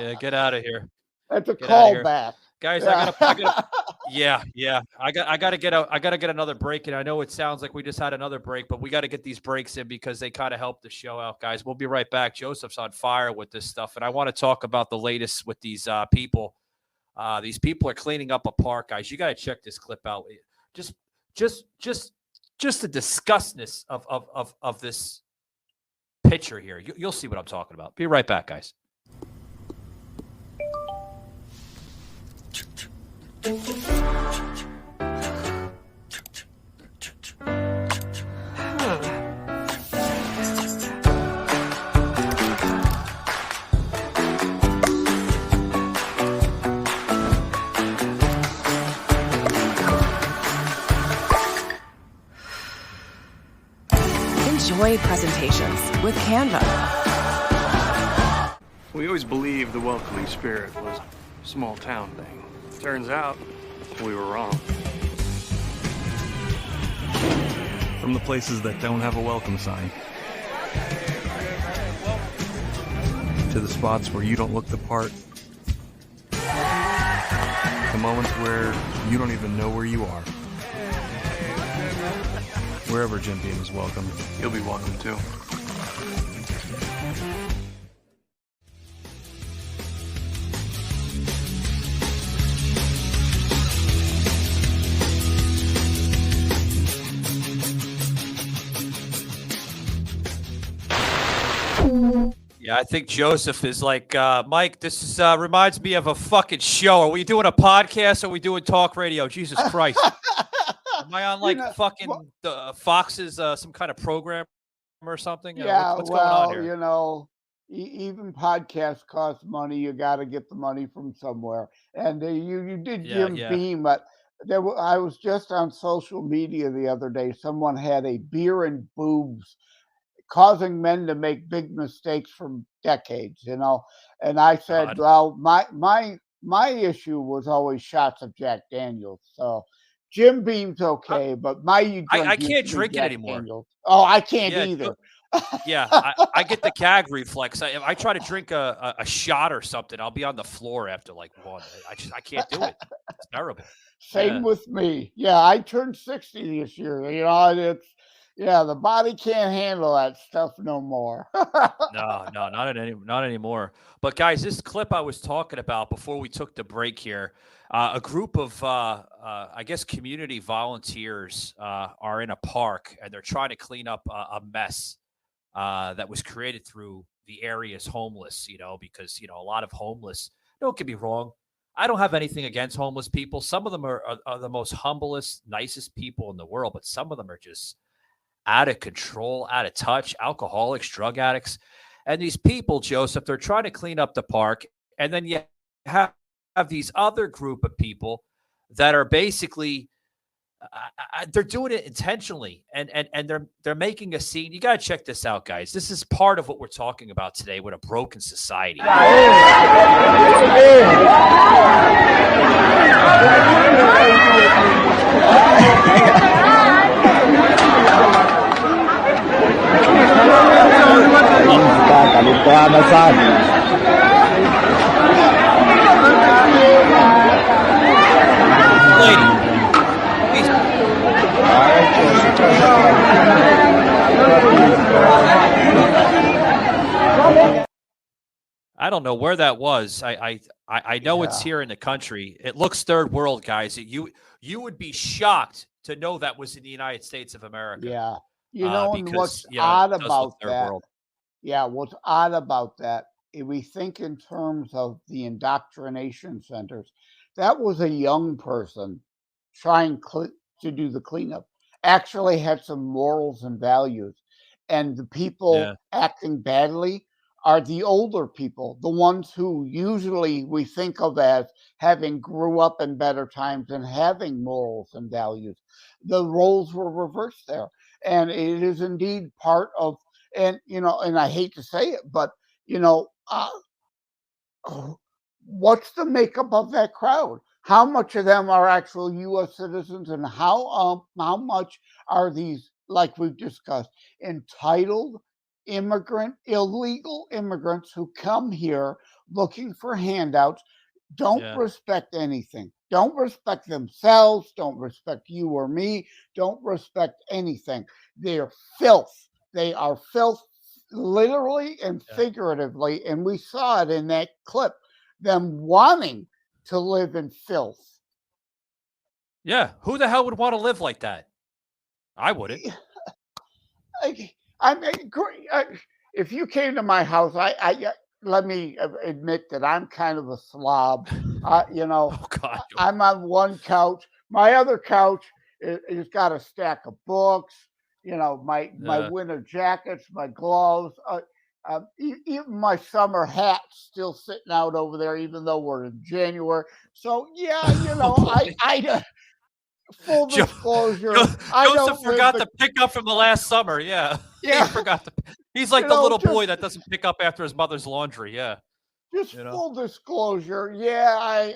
Yeah, get out of here. That's a callback. Guys, I gotta I gotta get another break. And I know it sounds like we just had another break, but we got to get these breaks in because they kind of help the show out, guys. We'll be right back. Joseph's on fire with this stuff, and I want to talk about the latest with these people. These people are cleaning up a park, guys. You got to check this clip out. Just the disgustness of this picture here. You'll see what I'm talking about. Be right back, guys. Enjoy presentations with Canva. We always believed the welcoming spirit was a small town thing. Turns out, we were wrong. From the places that don't have a welcome sign, to the spots where you don't look the part, to moments where you don't even know where you are. Wherever Jim Beam is welcome, you'll be welcome too. Yeah, I think Joseph is like, Mike, this is, reminds me of a fucking show. Are we doing a podcast or are we doing talk radio? Jesus Christ. Am I on like fucking Fox's some kind of program or something? Yeah, what's going on here? Even podcasts cost money. You got to get the money from somewhere. And you did Jim Beam, but I was just on social media the other day. Someone had a beer and boobs causing men to make big mistakes for decades, And I said, well, my issue was always shots of Jack Daniels. So Jim Beam's okay, but I can't drink it anymore. Daniels. Oh, I can't either. I get the gag reflex. I try to drink a shot or something. I'll be on the floor after like one. I can't do it. It's terrible. Same with me. Yeah, I turned 60 this year. Yeah, the body can't handle that stuff no more. No, not anymore. But guys, this clip I was talking about before we took the break here, a group of, I guess, community volunteers are in a park and they're trying to clean up a mess that was created through the area's homeless. Because a lot of homeless. Don't get me wrong. I don't have anything against homeless people. Some of them are the most humblest, nicest people in the world, but some of them are just out of control, out of touch, alcoholics, drug addicts. And these people, Joseph, they're trying to clean up the park. And then you have these other group of people that are basically, they're doing it intentionally. And they're making a scene. You got to check this out, guys. This is part of what we're talking about today with a broken society. I don't know where that was. I know it's here in the country. It looks third world, guys. You would be shocked to know that was in the United States of America. Yeah. Because, what's it odd does look about third that? world. Yeah, what's odd about that, if we think in terms of the indoctrination centers, that was a young person trying to do the cleanup, actually had some morals and values. And the people acting badly are the older people, the ones who usually we think of as having grew up in better times and having morals and values. The roles were reversed there. And it is indeed part of, and I hate to say it, but what's the makeup of that crowd? How much of them are actual U.S. citizens, and how much are these, like we've discussed, entitled illegal immigrants who come here looking for handouts, don't respect anything, don't respect themselves, don't respect you or me, don't respect anything. They're filth. They are filth, literally and figuratively, and we saw it in that clip, them wanting to live in filth. Yeah, who the hell would want to live like that? I wouldn't. I mean, if you came to my house, let me admit that I'm kind of a slob. Oh God. I'm on one couch. My other couch has got a stack of books. My winter jackets, my gloves, even my summer hat's still sitting out over there, even though we're in January. So I full disclosure, Joseph forgot to pick up from the last summer. Yeah, he forgot to. He's like the little boy that doesn't pick up after his mother's laundry. Yeah. Just full disclosure,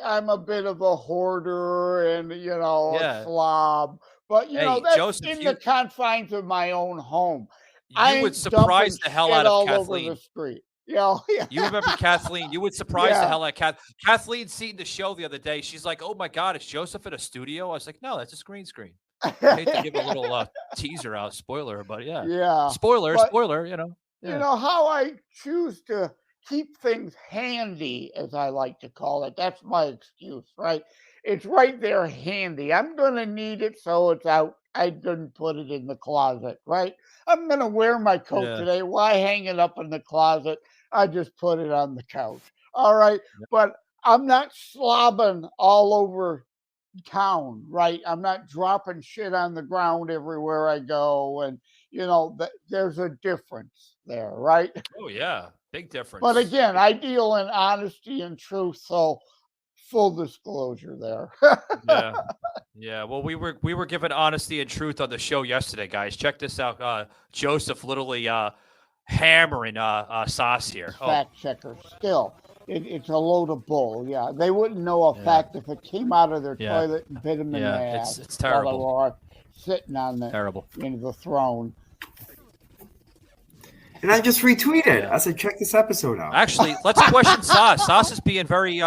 I'm a bit of a hoarder and a slob, but that's Joseph, in the confines of my own home. You would surprise the hell out of Kathleen. Over the street. Yeah. You remember Kathleen? You would surprise the hell out of Kathleen. Seen the show the other day. She's like, "Oh my God, is Joseph in a studio?" I was like, "No, that's a green screen." I hate to give a little teaser out, spoiler, but yeah, spoiler. You know how I choose to keep things handy, as I like to call it. That's my excuse, right? It's right there handy. I'm going to need it, so it's out. I didn't put it in the closet, right? I'm going to wear my coat today. Why hang it up in the closet? I just put it on the couch. All right. But I'm not slobbing all over town, right? I'm not dropping shit on the ground everywhere I go. And, there's a difference there, right? Oh, yeah. Big difference. But again, I deal in honesty and truth. So full disclosure there. Yeah. Well, we were given honesty and truth on the show yesterday, guys. Check this out. Joseph literally hammering Sauce here. Fact checker. Still, it's a load of bull. Yeah, they wouldn't know a fact if it came out of their toilet and bit them in the ass. It's terrible. While they were sitting on the throne. And I just retweeted. I said, check this episode out. Actually, let's question Sauce. Sauce is being very...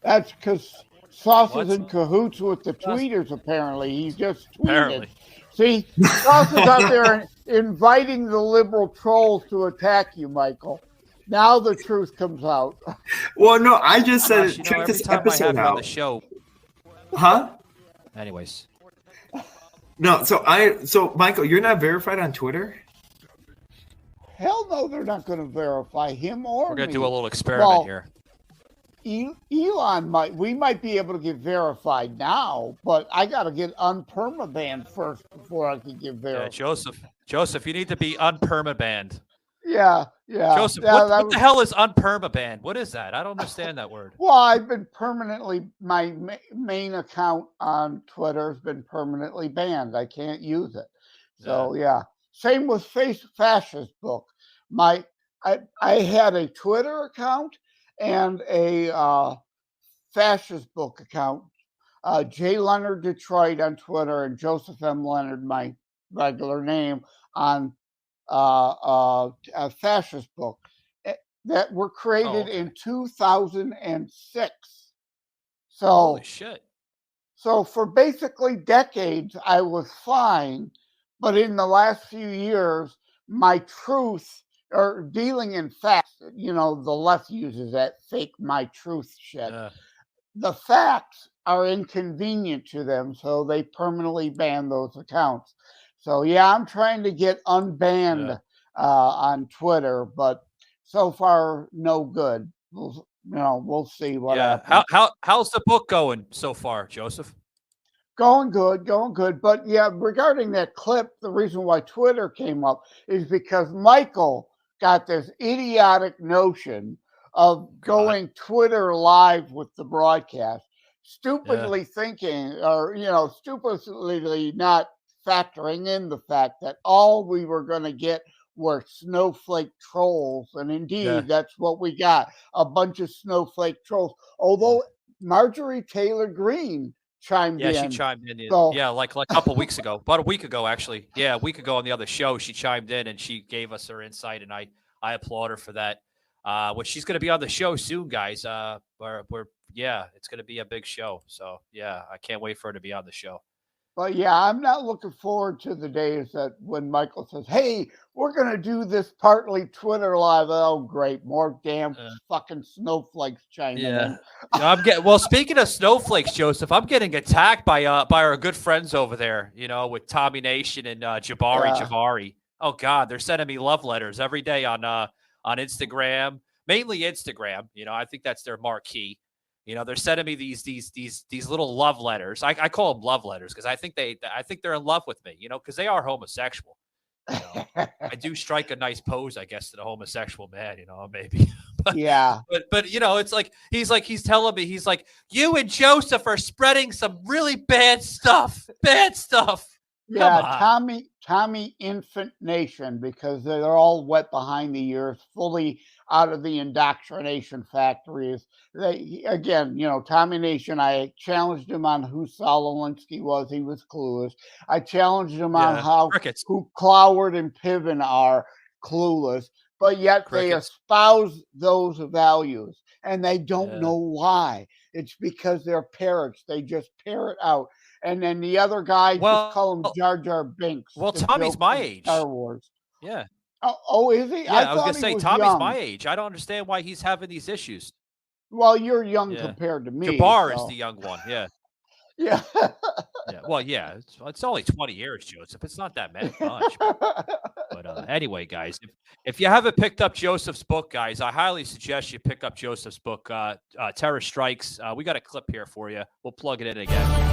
That's because Sauce is in cahoots with the tweeters, apparently. He just tweeted. See, Ross is out there inviting the liberal trolls to attack you, Michael. Now the truth comes out. Well, no, I just said check every this time episode I have you on out. the show. Huh? Anyways. No, so Michael, you're not verified on Twitter? Hell no, they're not going to verify him or We're going me. to do a little experiment here. Elon we might be able to get verified now, but I got to get unpermabanned first before I can get verified. Yeah, Joseph, you need to be unpermabanned. Yeah. Joseph, what the hell is unpermabanned? What is that? I don't understand that word. Well, I've been permanently, my main account on Twitter has been permanently banned. I can't use it. So, yeah. Same with Fascist Book. I had a Twitter account and a Fascist Book account. J. Leonard Detroit on Twitter and Joseph M. Leonard, my regular name, on a Fascist Book that were created in 2006. So, holy shit. So for basically decades, I was fine. But in the last few years, my truth or dealing in facts, the left uses that fake my truth shit. The facts are inconvenient to them, so they permanently ban those accounts. So, yeah, I'm trying to get unbanned on Twitter, but so far, no good. We'll see what happens. How's the book going so far, Joseph? Going good. But, yeah, regarding that clip, the reason why Twitter came up is because Michael got this idiotic notion of going Twitter live with the broadcast, stupidly thinking or, stupidly not factoring in the fact that all we were going to get were snowflake trolls. And indeed, that's what we got, a bunch of snowflake trolls. Although Marjorie Taylor Greene chimed in. Yeah, she chimed in. So, like a couple weeks ago, about a week ago, actually. Yeah, a week ago on the other show, she chimed in and she gave us her insight, and I applaud her for that. She's going to be on the show soon, guys. It's going to be a big show. So, yeah, I can't wait for her to be on the show. But, yeah, I'm not looking forward to the days that when Michael says, hey, we're going to do this partly Twitter live. Oh, great. More damn fucking snowflakes chiming in. Speaking of snowflakes, Joseph, I'm getting attacked by our good friends over there, with Tommy Nation and Jabari. Oh, God, they're sending me love letters every day on Instagram, mainly Instagram. I think that's their marquee. They're sending me these little love letters. I call them love letters because I think they're in love with me, because they are homosexual. I do strike a nice pose, I guess, to the homosexual man, maybe. But it's like he's telling me, he's like, you and Joseph are spreading some really bad stuff. Yeah, Tommy Infant Nation, because they're all wet behind the ears, fully out of the indoctrination factories. Tommy Nation, I challenged him on who Saul Alinsky was. He was clueless. I challenged him on who Cloward and Piven are clueless, but yet they espouse those values, and they don't know why. It's because they're parrots. They just parrot out. And then the other guy, just call him Jar Jar Binks. Well, Tommy's my age. Star Wars. Yeah. Oh, is he? Yeah, I was going to say, Tommy's my age. I don't understand why he's having these issues. Well, you're young compared to me. Jabbar is the young one, yeah. Yeah. Well, yeah, it's only 20 years, Joseph. It's not that much. But anyway, guys, if you haven't picked up Joseph's book, guys, I highly suggest you pick up Joseph's book, Terror Strikes. We got a clip here for you. We'll plug it in again.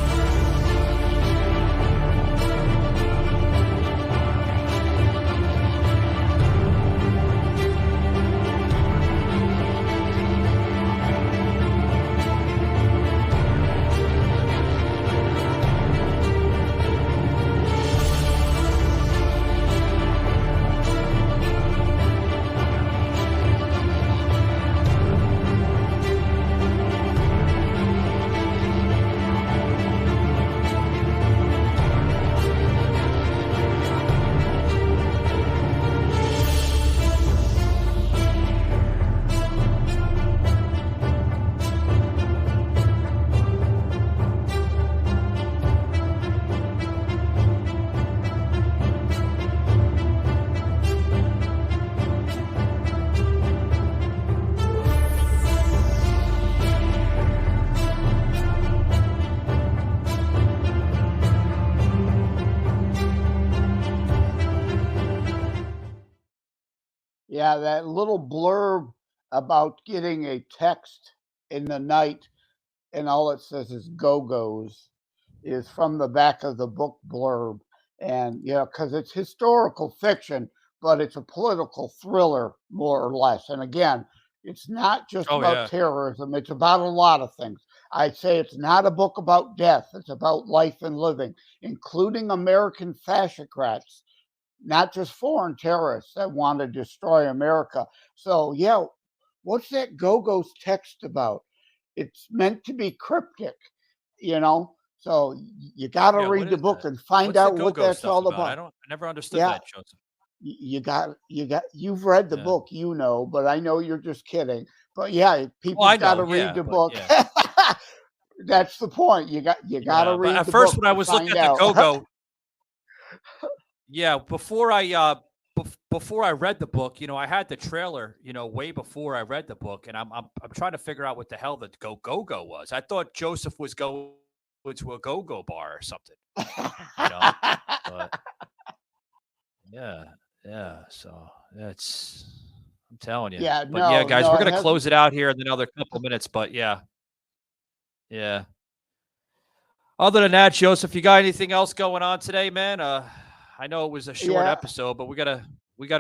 Yeah, that little blurb about getting a text in the night and all it says is Go-Go's is from the back of the book blurb. And, because it's historical fiction, but it's a political thriller, more or less. And again, it's not just about terrorism, it's about a lot of things. I'd say it's not a book about death, it's about life and living, including American fascocrats, not just foreign terrorists that want to destroy America. So, what's that Go-Go's text about? It's meant to be cryptic, So you got to read the book and find out what that's all about. I never understood that, Joseph. You've read the book, but I know you're just kidding. But people got to read the book. That's the point. You got to read the book. But at first, when I was looking at the Go-Go, before I read the book, I had the trailer, way before I read the book, and I'm trying to figure out what the hell the Go-Go was. I thought Joseph was going to a go-go bar or something. But so I'm telling you. Guys, we're gonna close it out here in another couple of minutes, but yeah. Other than that, Joseph, you got anything else going on today, man? I know it was a short episode, but we gotta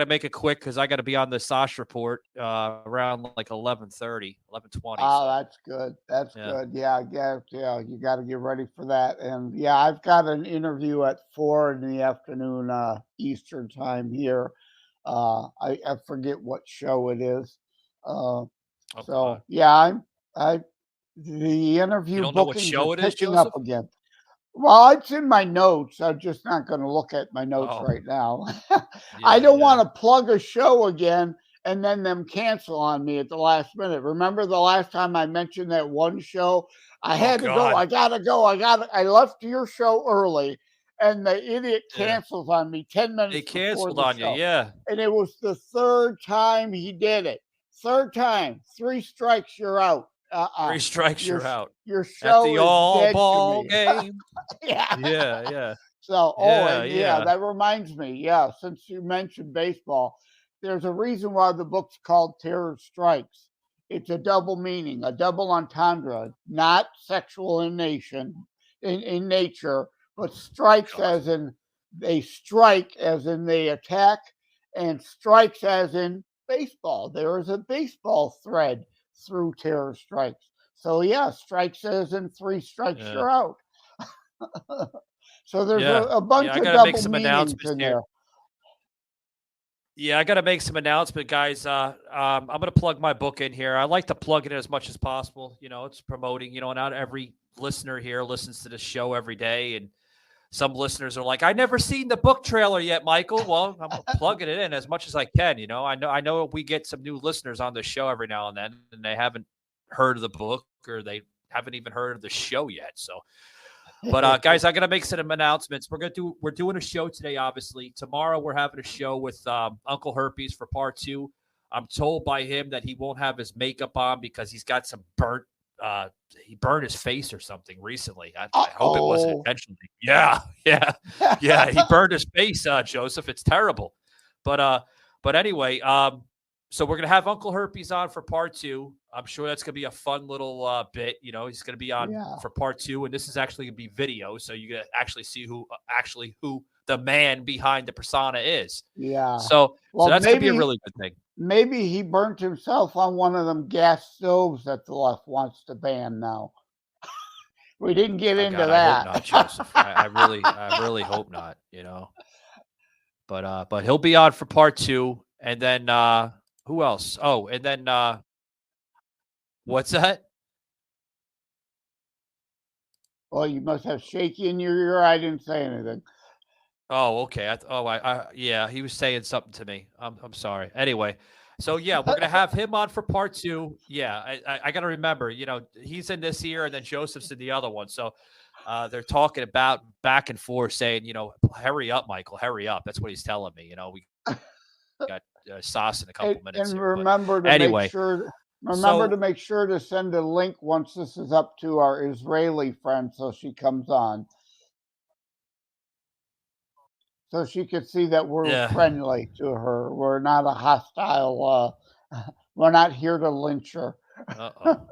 make it quick because I gotta be on the Sosh report around like 11:30, 11:20. Oh, that's good. That's good. Yeah. You got to get ready for that. And I've got an interview at 4 in the afternoon Eastern time here. I forget what show it is. So the interview bookings are picking up again. Well, it's in my notes. I'm just not going to look at my notes right now. I don't want to plug a show again and then them cancel on me at the last minute. Remember the last time I mentioned that one show? I had to go. I got to go. I left your show early, and the idiot cancels on me 10 minutes They canceled before the on show. you, yeah. And it was the third time he did it. Third time. 3 strikes, you're out. 3 strikes, you're out. Your show at the is all-ball dead to me. game. Yeah. So, that reminds me. Since you mentioned baseball, there's a reason why the book's called Terror Strikes. It's a double meaning, a double entendre, not sexual in nature, but strikes as in they strike, as in they attack, and strikes as in baseball. There is a baseball thread through Terror Strikes. So strikes as in 3 strikes, you're out. So there's a bunch of double meanings in there. Yeah, I got to make some announcement, guys. I'm going to plug my book in here. I like to plug it as much as possible. It's promoting. Not every listener here listens to this show every day, and some listeners are like, "I never seen the book trailer yet, Michael." Well, I'm plugging it in as much as I can. I know we get some new listeners on the show every now and then, and they haven't heard of the book or they haven't even heard of the show yet. So, but guys, I got to make some announcements. We're doing a show today. Obviously, tomorrow we're having a show with Uncle Herpes for part 2. I'm told by him that he won't have his makeup on because he's got some burnt. He burned his face or something recently. I hope it wasn't intentionally. Yeah. He burned his face, Joseph. It's terrible. But anyway, so we're gonna have Uncle Herpes on for part 2. I'm sure that's gonna be a fun little bit. He's gonna be on for part 2, and this is actually gonna be video, so you can actually see who the man behind the persona is. Yeah. So that's gonna be a really good thing. Maybe he burnt himself on one of them gas stoves that the left wants to ban now. We didn't get into that. I hope not, Joseph. I really hope not. But he'll be on for part 2, and then who else? Oh, and then what's that? Well, you must have shaky in your ear. I didn't say anything. Oh, okay. He was saying something to me. I'm sorry. Anyway, so we're gonna have him on for part 2. Yeah, I gotta remember. He's in this year, and then Joseph's in the other one. So they're talking about back and forth, saying, hurry up, Michael, hurry up. That's what he's telling me. We got sauce in a couple minutes. And remember to make sure to send a link once this is up to our Israeli friend, so she comes on. so she could see that we're Yeah. friendly to her. We're not a hostile. We're not here to lynch her. Uh-oh.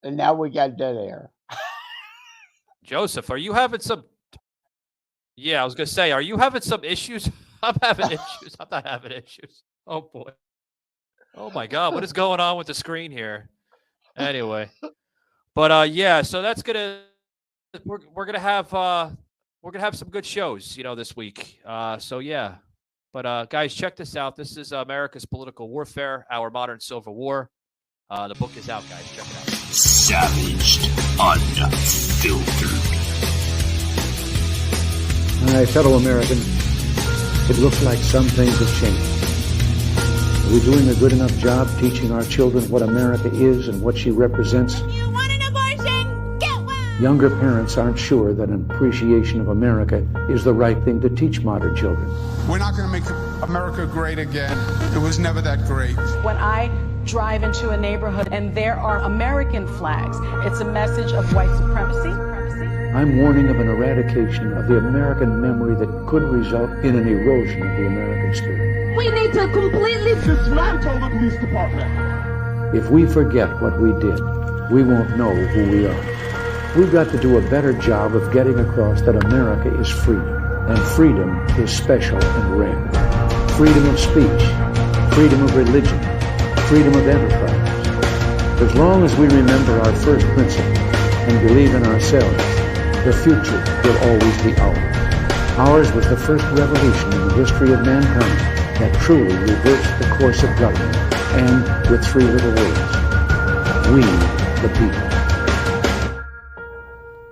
And now we got dead air. Joseph, are you having some? Yeah, I was gonna say, are you having some issues? I'm having issues. I'm not having issues. Oh boy. Oh my God, what is going on with the screen here? Anyway, but yeah, so that's gonna we're gonna have some good shows, this week. So yeah, but guys, check this out. This is America's Political Warfare: Our Modern Civil War. The book is out, guys. Check it out. Savaged, unfiltered. My fellow Americans, it looks like some things have changed. Are we doing a good enough job teaching our children what America is and what she represents? You want an abortion? Get one! Younger parents aren't sure that an appreciation of America is the right thing to teach modern children. We're not going to make America great again. It was never that great. When I drive into a neighborhood and there are American flags, it's a message of white supremacy. I'm warning of an eradication of the American memory that could result in an erosion of the American spirit. We need to completely dismantle the police department. If we forget what we did, we won't know who we are. We've got to do a better job of getting across that America is free, and freedom is special and rare. Freedom of speech, freedom of religion, freedom of enterprise. As long as we remember our first principle and believe in ourselves, the future will always be ours. Ours was the first revolution in the history of mankind that truly reversed the course of government, and with three little words: we, the people.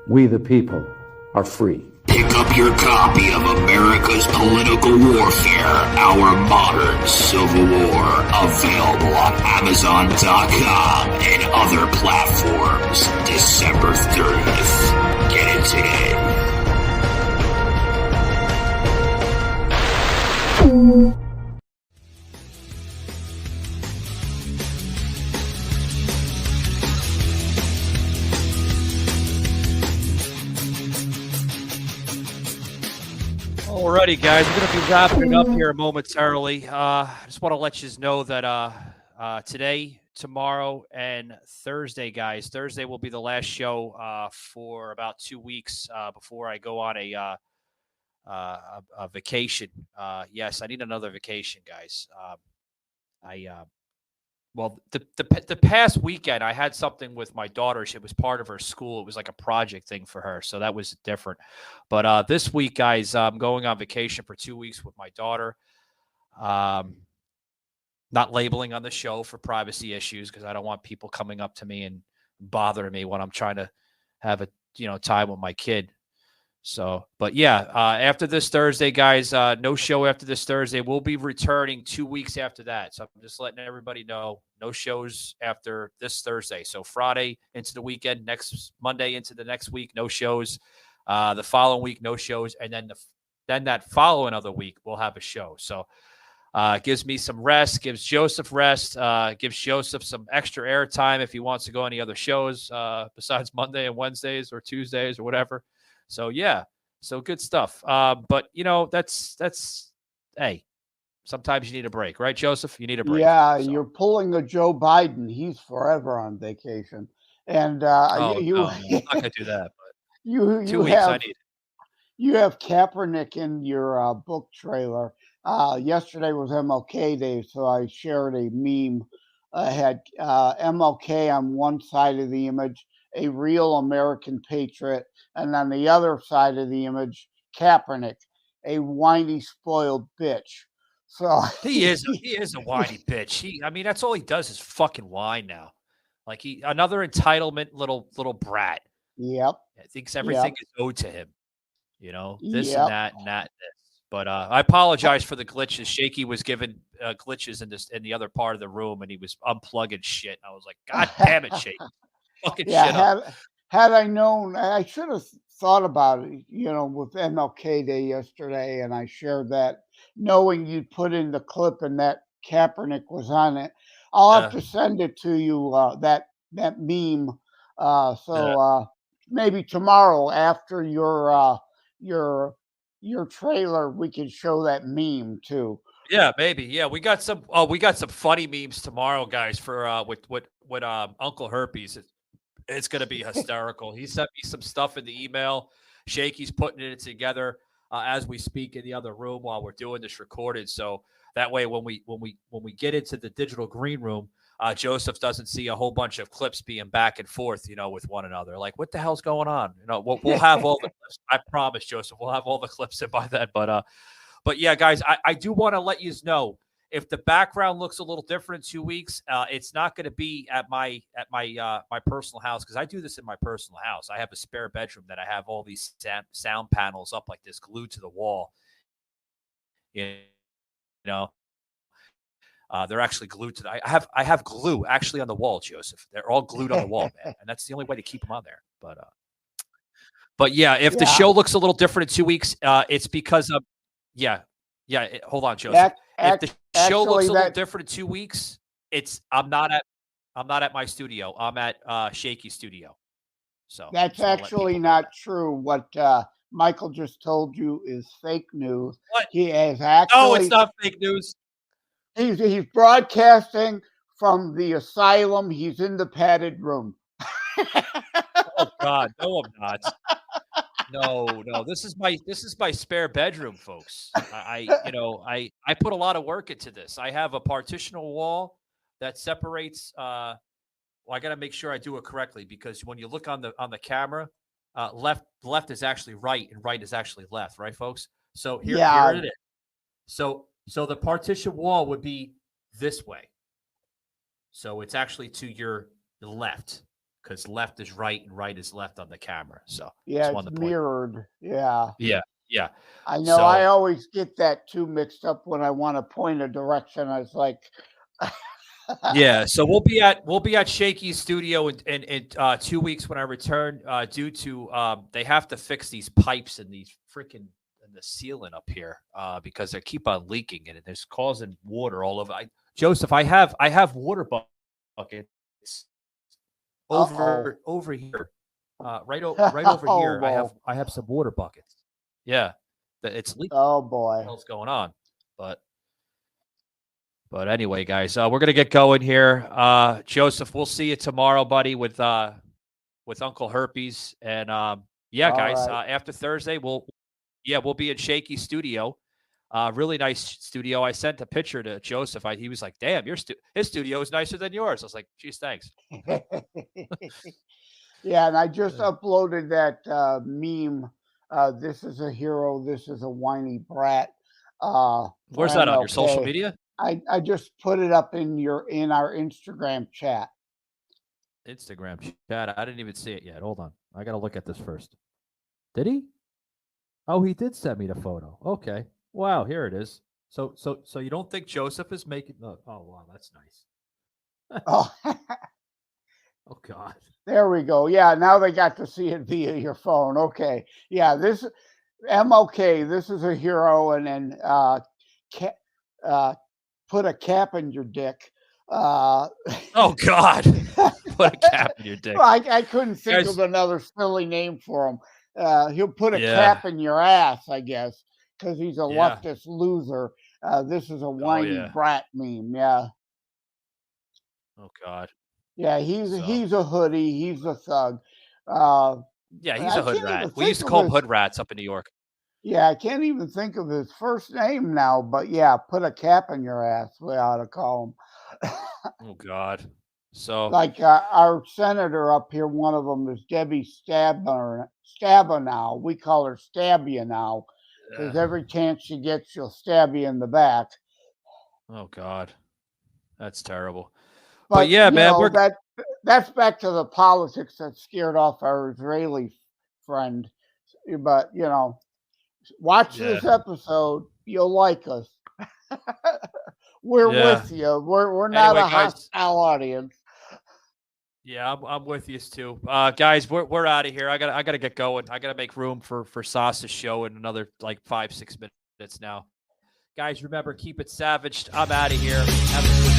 We, the people, are free. Pick up your copy of America's Political Warfare: Our Modern Civil War, available on Amazon.com and other platforms December 30th. Get it today. Alrighty, guys, we're going to be wrapping it up here momentarily. I just want to let you know that today, tomorrow, and Thursday, guys. Thursday will be the last show for about 2 weeks before I go on a vacation. Yes, I need another vacation, guys. Well, the past weekend, I had something with my daughter. It was part of her school. It was like a project thing for her, so that was different. But this week, guys, I'm going on vacation for 2 weeks with my daughter. Not labeling on the show for privacy issues because I don't want people coming up to me and bothering me when I'm trying to have a time with my kid. So, but yeah, after this Thursday, guys, no show after this Thursday. We'll be returning 2 weeks after that. So I'm just letting everybody know, no shows after this Thursday. So Friday into the weekend, next Monday into the next week, no shows. The following week, no shows. And then that following other week, we'll have a show. So gives me some rest, gives Joseph rest, gives Joseph some extra airtime if he wants to go any other shows besides Monday and Wednesdays or Tuesdays or whatever. So yeah, so good stuff. But that's hey, sometimes you need a break, right, Joseph? You need a break. Yeah, so. You're pulling a Joe Biden. He's forever on vacation, and I'm not gonna do that. But you 2 weeks I need. You have Kaepernick in your book trailer. Yesterday was MLK Day, so I shared a meme. I had MLK on one side of the image, a real American patriot, and on the other side of the image, Kaepernick, a whiny, spoiled bitch. So he is a whiny bitch. That's all he does is fucking whine now. Like another entitlement little brat. Yep. Thinks everything is owed to him. This and that and that. But I apologize for the glitches. Shaky was given glitches in the other part of the room, and he was unplugging shit. I was like, God damn it, Shaky. Fucking shit up. Had I known, I should have thought about it, with MLK Day yesterday, and I shared that, knowing you'd put in the clip and that Kaepernick was on it. I'll have to send it to you. That meme. Maybe tomorrow after your trailer, we can show that meme too. Yeah, maybe. Yeah, we got some. Oh, we got some funny memes tomorrow, guys. For with Uncle Herpes. It's going to be hysterical. He sent me some stuff in the email. Shaky's putting it together as we speak in the other room while we're doing this recorded. So that way, when we get into the digital green room, Joseph doesn't see a whole bunch of clips being back and forth, with one another. Like, what the hell's going on? We'll have all the clips. I promise, Joseph, we'll have all the clips in by then. But yeah, guys, I do want to let you know, if the background looks a little different in 2 weeks, it's not going to be at my personal house, because I do this in my personal house. I have a spare bedroom that I have all these sound panels up like this, glued to the wall. They're actually glued to I have glue actually on the wall, Joseph. They're all glued on the wall, man, and that's the only way to keep them on there. But yeah, if the show looks a little different in 2 weeks, it's because of hold on, Joseph. If the show looks a little different in 2 weeks, I'm not at my studio. I'm at Shaky Studio. So that's actually not true. What Michael just told you is fake news. What? He has actually. No, it's not fake news. He's broadcasting from the asylum. He's in the padded room. Oh God, no, I'm not. No. This is my spare bedroom, folks. I put a lot of work into this. I have a partitional wall that separates. I got to make sure I do it correctly, because when you look on the camera, left is actually right and right is actually left, right, folks? So here it is. So the partition wall would be this way. So it's actually to your left, because left is right and right is left on the camera. So it's mirrored. Yeah. I know. So, I always get that too mixed up when I want to point a direction. I was like, yeah. So we'll be at Shaky's studio in 2 weeks when I return. Due to they have to fix these pipes and these freaking the ceiling up here because they keep on leaking and it's causing water all over. Joseph, I have water buckets over here, right over here. Boy. I have some water buckets. Yeah, it's leaking. Oh boy, what's going on? But anyway, guys, we're gonna get going here. Joseph, we'll see you tomorrow, buddy, with Uncle Herpes, and guys, right. after Thursday, we'll be in Shaky Studio. Really nice studio. I sent a picture to Joseph. He was like, "Damn, his studio is nicer than yours." I was like, "Geez, thanks." Yeah, and I just uploaded that meme. This is a hero. This is a whiny brat. Where's that on your social media? I just put it up in our Instagram chat. Instagram chat. I didn't even see it yet. Hold on. I got to look at this first. Did he? Oh, he did send me the photo. Okay. Wow, here it is. So you don't think Joseph is making? Oh, wow, that's nice. Oh. Oh God. There we go. Yeah, now they got to see it via your phone. Okay. Yeah, this MOK. This is a hero, and then put a cap in your dick. Oh God. Put a cap in your dick. I couldn't think of another silly name for him. He'll put a cap in your ass, I guess, because he's a leftist loser. This is a whiny brat meme. Yeah. Oh God. Yeah, he's a hoodie. He's a thug. He's a hood rat. We used to call him hood rats up in New York. Yeah, I can't even think of his first name now, but yeah, put a cap in your ass. We ought to call him. Oh God. So like our senator up here, one of them is Debbie Stabenow. We call her Stabia now, because every chance she gets, she'll stab you in the back. Oh God, that's terrible. But yeah, man, that's back to the politics that scared off our Israeli friend. But watch this episode. You'll like us. We're with you. We're not a hostile audience. Yeah, I'm with you too, guys. We're out of here. I gotta get going. I gotta make room for Sauce's show in another like 5-6 minutes now. Guys, remember, keep it savage. I'm out of here. Have a good